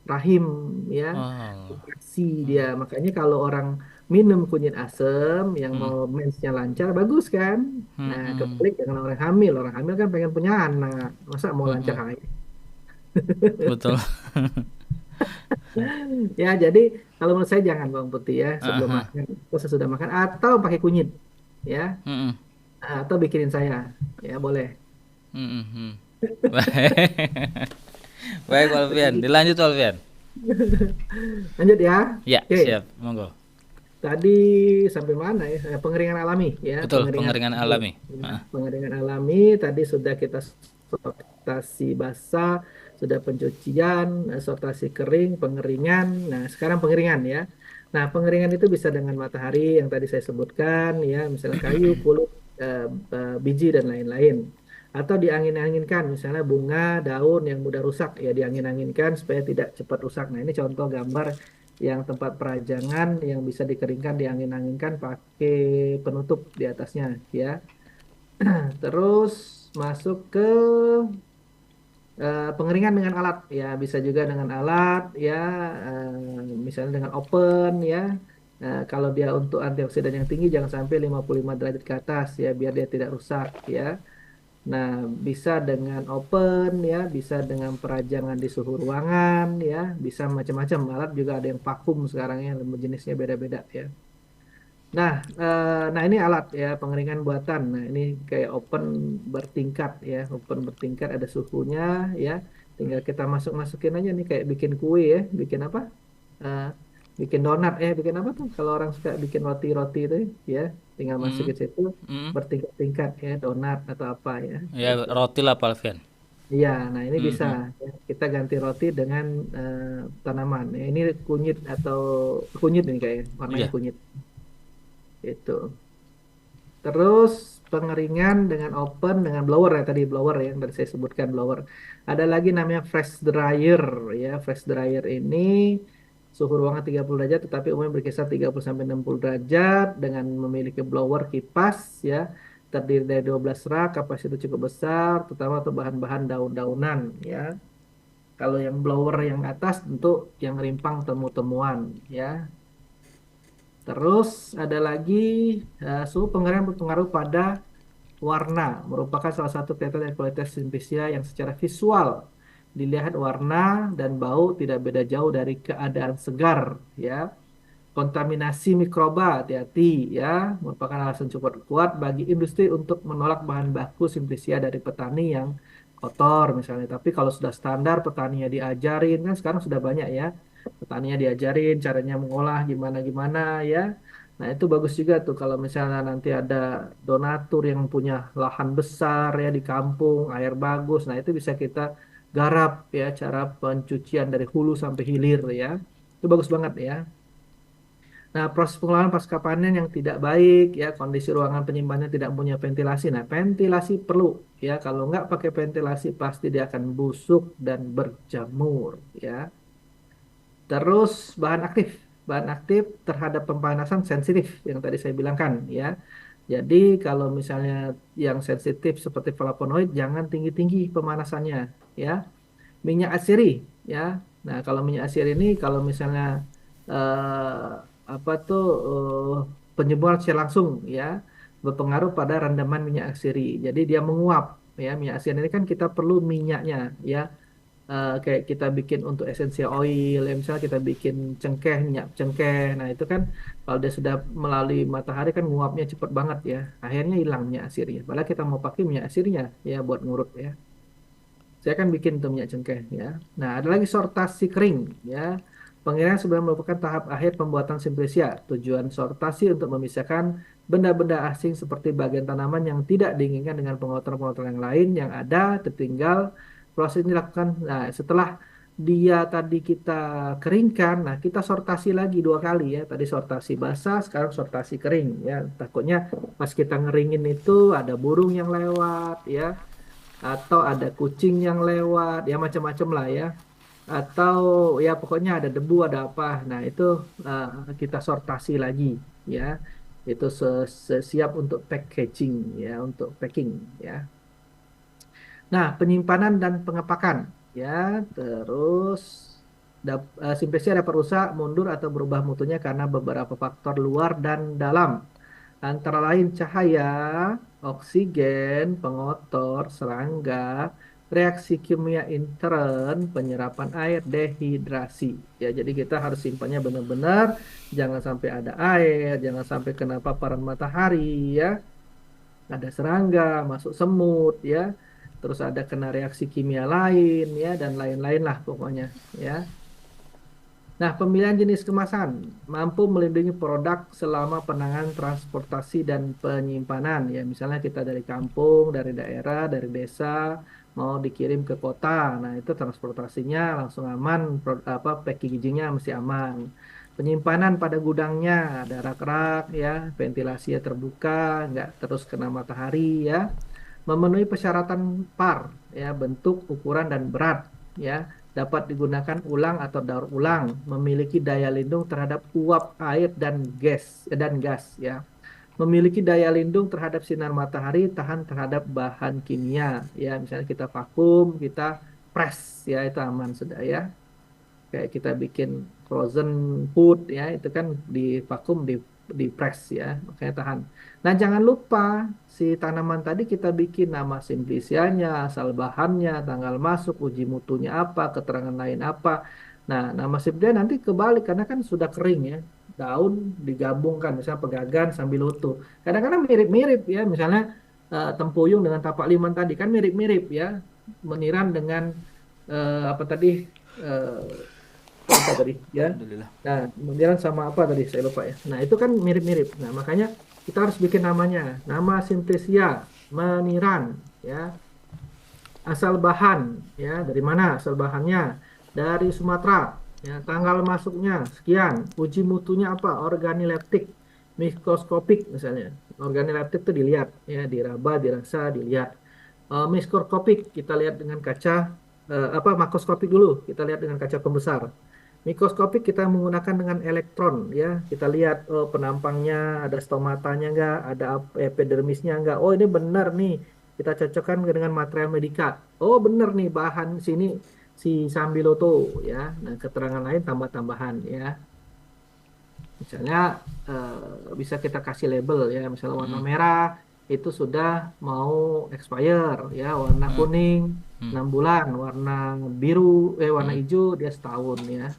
S2: rahim, ya
S1: Oh.
S2: kontraksi dia. Makanya kalau orang minum kunyit asem yang
S1: Hmm.
S2: mau mensnya lancar bagus kan.
S1: Hmm.
S2: Nah,
S1: Hmm.
S2: kebalik dengan orang hamil kan pengen punya anak. Masa mau lancar
S1: Hmm.
S2: haid?
S1: Betul.
S2: Ya, jadi kalau menurut saya jangan bawang putih ya sebelum
S1: Aha.
S2: makan atau sesudah makan atau pakai kunyit ya
S1: Hmm.
S2: atau bikinin saya ya boleh.
S1: Hmm. Hmm. Baik. Baik Pak Alfian,
S2: Tadi
S1: dilanjut Pak Alfian.
S2: lanjut ya.
S1: Ya,
S2: Oke,
S1: siap, monggo.
S2: tadi sampai mana ya? Pengeringan alami ya,
S1: Betul,
S2: pengeringan
S1: pengeringan
S2: alami.
S1: alami.
S2: Ya,
S1: Ah.
S2: pengeringan alami tadi sudah kita sortasi basah, sudah pencucian, sortasi kering, pengeringan. Nah, sekarang pengeringan ya. Nah, pengeringan itu bisa dengan matahari yang tadi saya sebutkan ya, misalnya kayu, kulit, eh, biji dan lain-lain. Atau diangin-anginkan, misalnya bunga, daun yang mudah rusak ya diangin-anginkan supaya tidak cepat rusak. Nah, ini contoh gambar yang tempat perajangan yang bisa dikeringkan diangin-anginkan pakai penutup di atasnya ya. Terus masuk ke pengeringan dengan alat ya bisa juga dengan alat ya misalnya dengan open ya. Kalau dia untuk antioksidan yang tinggi jangan sampai 55 derajat ke atas ya biar dia tidak rusak ya. Nah, bisa dengan open ya, bisa dengan perajangan di suhu ruangan ya, bisa macam-macam. Alat juga ada yang vakum sekarang ya, jenisnya beda-beda ya. Nah, ini alat ya pengeringan buatan. Nah, ini kayak open bertingkat ya, open bertingkat ada suhunya ya. Tinggal kita masukin aja nih kayak bikin kue ya, bikin apa? Eh, bikin donat, bikin apa tuh? Kalau orang suka bikin roti-roti itu, ya, tinggal
S1: Mm,
S2: masukin situ
S1: mm.
S2: bertingkat-tingkat ya, donat atau apa ya,
S1: Ya
S2: gitu.
S1: roti lah Pak Alfian.
S2: Iya, nah ini
S1: Mm,
S2: bisa
S1: mm.
S2: ya, kita ganti roti dengan tanaman. Ya, ini kunyit atau kunyit ini kayak warnanya
S1: Iya.
S2: kunyit itu. Terus pengeringan dengan open dengan blower ya tadi blower ya, yang tadi saya sebutkan blower. Ada lagi namanya fresh dryer ya. Fresh dryer ini suhu ruangan 30 derajat tetapi umumnya berkisar 30 sampai 60 derajat dengan memiliki blower kipas ya. Terdiri dari 12 rak, kapasitas cukup besar, terutama untuk bahan-bahan daun-daunan ya. Kalau yang blower yang atas untuk yang rimpang temu-temuan ya. Terus ada lagi suhu pengeringan berpengaruh pada warna, merupakan salah satu kriteria dari kualitas simplicia yang secara visual dilihat warna dan bau tidak beda jauh dari keadaan segar ya. Kontaminasi mikroba, hati-hati ya, merupakan alasan cukup kuat bagi industri untuk menolak bahan baku simplicia dari petani yang kotor misalnya. Tapi kalau sudah standar petaninya diajarin, kan sekarang sudah banyak ya, petaninya diajarin caranya mengolah gimana-gimana ya. Nah itu bagus juga tuh kalau misalnya nanti ada donatur yang punya lahan besar ya di kampung, air bagus. Nah itu bisa kita garap ya cara pencucian dari hulu sampai hilir ya. Itu bagus banget ya. Nah, proses pengelolaan pasca panen yang tidak baik, ya kondisi ruangan penyimpanan tidak punya ventilasi. Nah, ventilasi perlu, ya kalau nggak pakai ventilasi pasti dia akan busuk dan berjamur, ya. Terus bahan aktif terhadap pemanasan sensitif yang tadi saya bilangkan, ya. Jadi kalau misalnya yang sensitif seperti flavonoid jangan tinggi-tinggi pemanasannya, ya. Minyak asiri ya. Nah, kalau minyak asiri ini kalau misalnya apa tuh penjemuran secara langsung ya berpengaruh pada rendaman minyak asiri. Jadi dia menguap ya. Minyak asiri ini kan kita perlu minyaknya ya. Kayak kita bikin untuk essential oil, ya misalnya kita bikin cengkeh, minyak cengkeh. Nah, itu kan kalau dia sudah melalui matahari kan nguapnya cepet banget ya. Akhirnya hilang minyak asirnya. Padahal kita mau pakai minyak asirnya ya buat ngurut ya. Saya kan bikin tuh minyak cengkeh ya. Nah, ada lagi sortasi kering ya. Pengirian sebenarnya merupakan tahap akhir pembuatan simplicia. Tujuan sortasi untuk memisahkan benda-benda asing seperti bagian tanaman yang tidak diinginkan dengan pengotoran-pengotoran yang lain yang ada tertinggal. Proses ini dilakukan. Nah, setelah dia tadi kita keringkan, nah kita sortasi lagi 2 kali ya. Tadi sortasi basah, sekarang sortasi kering ya. Takutnya pas kita ngeringin itu ada burung yang lewat ya atau ada kucing yang lewat, ya macam-macam lah ya. Atau ya pokoknya ada debu, ada apa. Nah, itu kita sortasi lagi ya. Itu siap untuk packaging ya, untuk packing ya. Nah, penyimpanan dan pengepakan ya, terus simplesnya dapat rusak, mundur atau berubah mutunya karena beberapa faktor luar dan dalam. Antara lain cahaya, oksigen, pengotor, serangga, reaksi kimia intern, penyerapan air, dehidrasi. Ya, jadi kita harus simpannya benar-benar, jangan sampai ada air, jangan sampai kena paparan matahari ya. Ada serangga, masuk semut ya. Terus ada kena reaksi kimia lain ya dan lain-lain lah pokoknya ya. Nah, pemilihan jenis kemasan mampu melindungi produk selama penanganan transportasi dan penyimpanan. Ya, misalnya kita dari kampung, dari daerah, dari desa mau dikirim ke kota. Nah, itu transportasinya langsung aman, packagingnya mesti aman. Penyimpanan pada gudangnya ada rak-rak ya, ventilasinya terbuka, nggak terus kena matahari ya. Memenuhi persyaratan PAR ya, bentuk, ukuran dan berat ya dapat digunakan ulang atau daur ulang, memiliki daya lindung terhadap uap air dan gas ya. Memiliki daya lindung terhadap sinar matahari, tahan terhadap bahan kimia ya. Misalnya kita vakum, kita press ya itu aman sudah ya. Kayak kita bikin frozen food ya, itu kan di vakum di press ya, makanya tahan. Nah, jangan lupa si tanaman tadi kita bikin nama simplicianya, asal bahannya, tanggal masuk, uji mutunya apa, keterangan lain apa. Nah, nama simplicia nanti kebalik karena kan sudah kering ya. Daun digabungkan misalnya pegagan sambil utuh. Kadang-kadang mirip-mirip ya, misalnya tempuyung dengan tapak liman tadi kan mirip-mirip ya. Meniran dengan apa tadi eh, apa tadi ya.
S1: Alhamdulillah.
S2: Nah, kemudian sama apa tadi saya lupa ya. Nah, itu kan mirip-mirip. Nah, makanya kita harus bikin namanya. Nama Simplicia, Meniran, ya. Asal bahan, ya. Dari mana asal bahannya? Dari Sumatera. Ya, tanggal masuknya sekian. Uji mutunya apa? Organoleptik, mikroskopik misalnya. Organoleptik itu dilihat, ya, diraba, dirasa, dilihat. Mikroskopik kita lihat dengan kaca apa makroskopik dulu kita lihat dengan kaca pembesar. Mikroskopik kita menggunakan dengan elektron ya. Kita lihat penampangnya ada stomatanya enggak, ada epidermisnya enggak. Oh ini benar nih. Kita cocokkan dengan material medika. Oh benar nih bahan sini si Sambiloto ya. Nah keterangan lain tambah-tambahan ya. Misalnya bisa kita kasih label ya. Misalnya warna
S1: Mm-mm.
S2: merah itu sudah mau expire ya. Warna
S1: Mm-mm.
S2: kuning
S1: Mm.
S2: 6 bulan. Warna biru warna
S1: Mm.
S2: hijau dia setahun ya.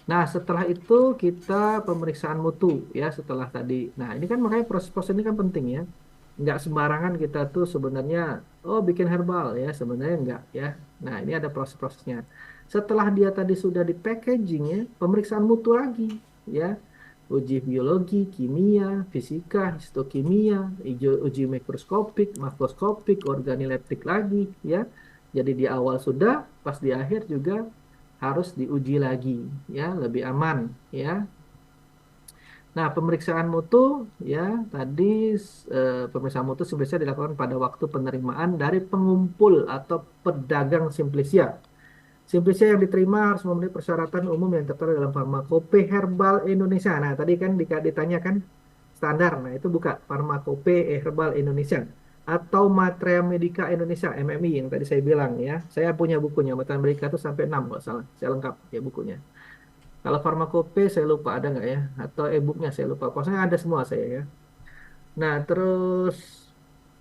S2: Nah, setelah itu kita pemeriksaan mutu ya setelah tadi. Nah, ini kan makanya proses-proses ini kan penting ya. Nggak sembarangan kita tuh sebenarnya oh bikin herbal ya, sebenarnya nggak ya. Nah, ini ada proses-prosesnya. Setelah dia tadi sudah di packaging ya, pemeriksaan mutu lagi ya. Uji biologi, kimia, fisika, histokimia, uji mikroskopik, makroskopik, organoleptik lagi ya. Jadi di awal sudah, pas di akhir juga harus diuji lagi ya lebih aman ya. Nah, pemeriksaan mutu ya tadi pemeriksaan mutu simplisia dilakukan pada waktu penerimaan dari pengumpul atau pedagang simplisia. Simplisia yang diterima harus memenuhi persyaratan umum yang tertera dalam Farmakope Herbal Indonesia. Nah, tadi kan ditanyakan standar. Nah, itu buka Farmakope Herbal Indonesia atau Materia Medica Indonesia MMI yang tadi saya bilang ya. Saya punya bukunya Materia Medica itu sampai 6 kalau salah. Saya lengkap ya bukunya. Kalau Farmakope saya lupa ada nggak ya? Atau e-booknya saya lupa. Pokoknya ada semua saya ya. Nah, terus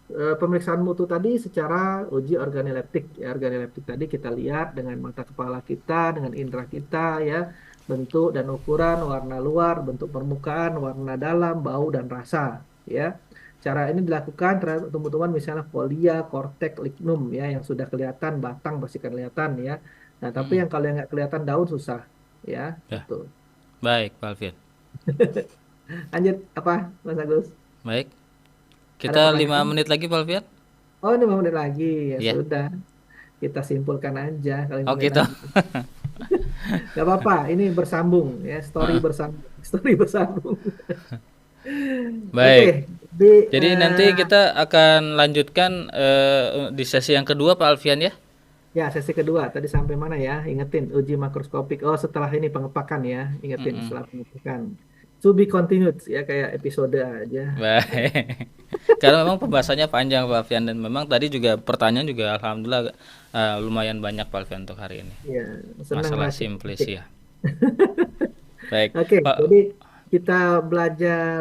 S2: pemeriksaan mutu tadi secara uji organoleptik. Ya, organoleptik tadi kita lihat dengan mata kepala kita, dengan indera kita ya, bentuk dan ukuran, warna luar, bentuk permukaan, warna dalam, bau dan rasa ya. Cara ini dilakukan terhadap tumbuh-tumbuhan misalnya folia, kortek, lignum ya yang sudah kelihatan batang pasti kelihatan ya. Nah, tapi
S1: Mm-mm.
S2: yang kalau yang nggak kelihatan daun susah ya,
S1: Ya,
S2: itu.
S1: baik Pak Alfian.
S2: Lanjut apa Mas Agus?
S1: Baik.
S2: Ada
S1: Kita 5
S2: pertanyaan?
S1: menit lagi Pak Alfian.
S2: Oh, ini 5 menit lagi. Ya
S1: Ya.
S2: sudah, kita simpulkan aja kalau 5
S1: Oh
S2: menit
S1: gitu.
S2: lagi. Gak apa-apa, ini bersambung ya, story
S1: Heeh.
S2: bersambung, story bersambung. Oke,
S1: Baik.
S2: di
S1: Jadi nanti kita akan lanjutkan di sesi yang kedua Pak Alfian ya.
S2: ya sesi kedua tadi sampai mana ya? Ingetin uji makroskopik. Oh, setelah ini pengepakan ya, ingetin
S1: Mm-mm.
S2: setelah pengepakan. To be continued ya kayak episode aja.
S1: Baik. Karena memang pembahasannya panjang Pak Alfian dan memang tadi juga pertanyaan juga alhamdulillah lumayan banyak Pak Alfian untuk hari ini.
S2: Ya, senang
S1: Masalah
S2: masih.
S1: simplicia. Baik,
S2: Oke, jadi
S1: Pak.
S2: kita belajar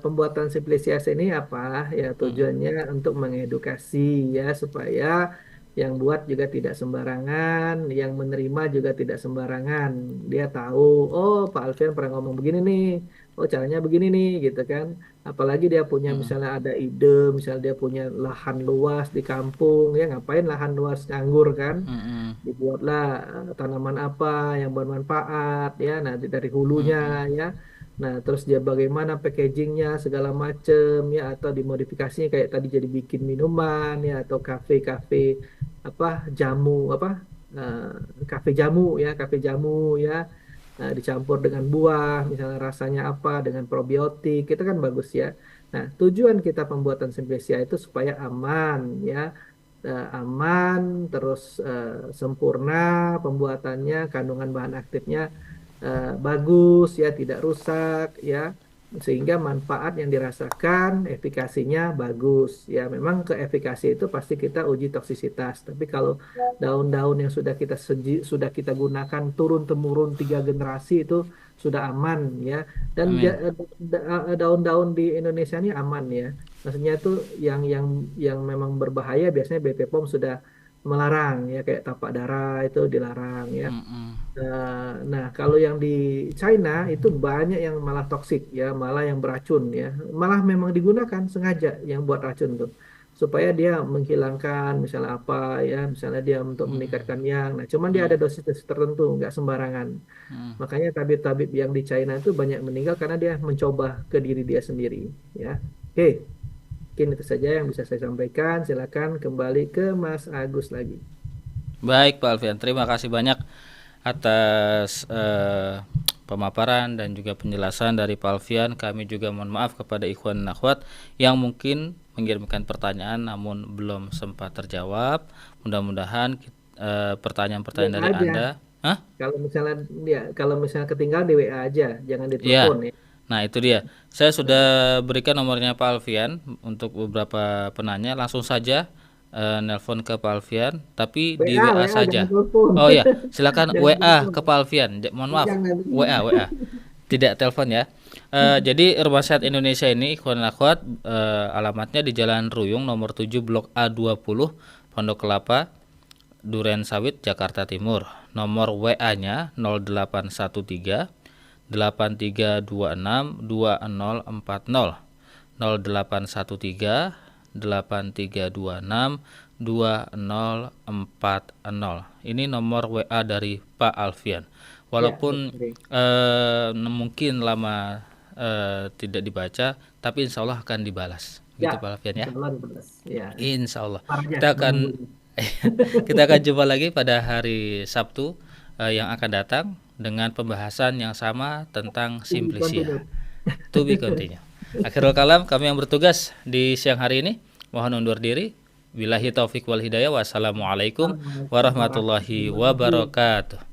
S2: pembuatan simplicias ini apa? Ya
S1: Mm-mm.
S2: tujuannya untuk mengedukasi ya supaya yang buat juga tidak sembarangan, yang menerima juga tidak sembarangan. Dia tahu, oh Pak Alfian pernah ngomong begini nih, oh caranya begini nih, gitu kan. Apalagi dia punya
S1: Mm-mm.
S2: misalnya ada ide, misalnya dia punya lahan luas di kampung, ya ngapain lahan luas nganggur kan?
S1: Mm-mm.
S2: Dibuatlah tanaman apa yang bermanfaat ya nanti dari hulunya
S1: Mm-mm.
S2: ya nah terus dia bagaimana packagingnya segala macem ya atau dimodifikasinya kayak tadi jadi bikin minuman ya atau kafe-kafe apa jamu apa kafe jamu ya kafe jamu ya. Nah, dicampur dengan buah misalnya rasanya apa dengan probiotik itu kan bagus ya. Nah tujuan kita pembuatan Simplicia itu supaya aman ya aman, terus sempurna pembuatannya, kandungan bahan aktifnya bagus ya, tidak rusak ya, sehingga manfaat yang dirasakan, efikasinya bagus ya. Memang ke efikasi itu pasti kita uji toksisitas. Tapi kalau daun-daun yang sudah kita gunakan turun temurun 3 generasi itu sudah aman ya. Dan
S1: Amin.
S2: daun-daun di Indonesia ini aman ya. Maksudnya itu yang memang berbahaya biasanya BP POM sudah melarang ya kayak tapak darah itu dilarang ya.
S1: Mm-mm.
S2: Nah, kalau yang di China itu banyak yang malah toksik ya, malah yang beracun ya. Malah memang digunakan sengaja yang buat racun tuh supaya dia menghilangkan misalnya apa ya, misalnya dia untuk meningkatkan yang. Nah, cuman dia ada
S1: Hmm.
S2: dosis-dosis tertentu, nggak sembarangan.
S1: Hmm.
S2: Makanya tabib-tabib yang di China itu banyak meninggal karena dia mencoba ke diri dia sendiri, ya. Oke, mungkin itu saja yang bisa saya sampaikan. Silakan kembali ke Mas Agus lagi.
S1: Baik Pak Alfian, terima kasih banyak atas pemaparan dan juga penjelasan dari Pak Alfian. Kami juga mohon maaf kepada ikhwan dan akhwat yang mungkin mengirimkan pertanyaan namun belum sempat terjawab. Mudah-mudahan pertanyaan-pertanyaan
S2: WA
S1: dari
S2: aja.
S1: Anda. Hah?
S2: Kalau misalnya ketinggalan di WA aja, jangan
S1: Ya.
S2: ditelepon ya.
S1: Nah, itu dia. Saya sudah
S2: Nah,
S1: berikan nomornya Pak Alfian untuk beberapa penanya. Langsung saja nelpon ke Pak Alfian, tapi di
S2: WA,
S1: WA
S2: WA jangan
S1: saja.
S2: telepon.
S1: Oh ya, silakan
S2: Jangan
S1: WA
S2: telepon.
S1: ke Pak Alfian. Mohon maaf,
S2: Jangan.
S1: WA. Tidak telepon ya. Jadi Rumah Sehat Indonesia ini ikhwan dan akhwat, alamatnya di Jalan Ruyung nomor 7 Blok A20 Pondok Kelapa Duren Sawit Jakarta Timur. Nomor WA-nya 0813 8326 2040 0813 8326 2040. Ini nomor WA dari Pak Alfian.
S2: Ya,
S1: Walaupun
S2: betul.
S1: mungkin lama tidak dibaca, tapi insya Allah akan dibalas.
S2: Ya,
S1: Gitu Pak Alfian ya.
S2: insyaallah dibalas. Ya,
S1: Insya Allah.
S2: sabar aja
S1: Kita akan
S2: menunggu.
S1: kita akan jumpa lagi pada hari Sabtu yang akan datang dengan pembahasan yang sama tentang
S2: Continue.
S1: simplicia. To be continue. Akhirul kalam, kami yang bertugas di siang hari ini mohon undur diri. Billahi taufik wal hidayah. Wassalamualaikum
S2: Assalamualaikum
S1: warahmatullahi
S2: warahmatullahi wabarakatuh.
S1: wabarakatuh.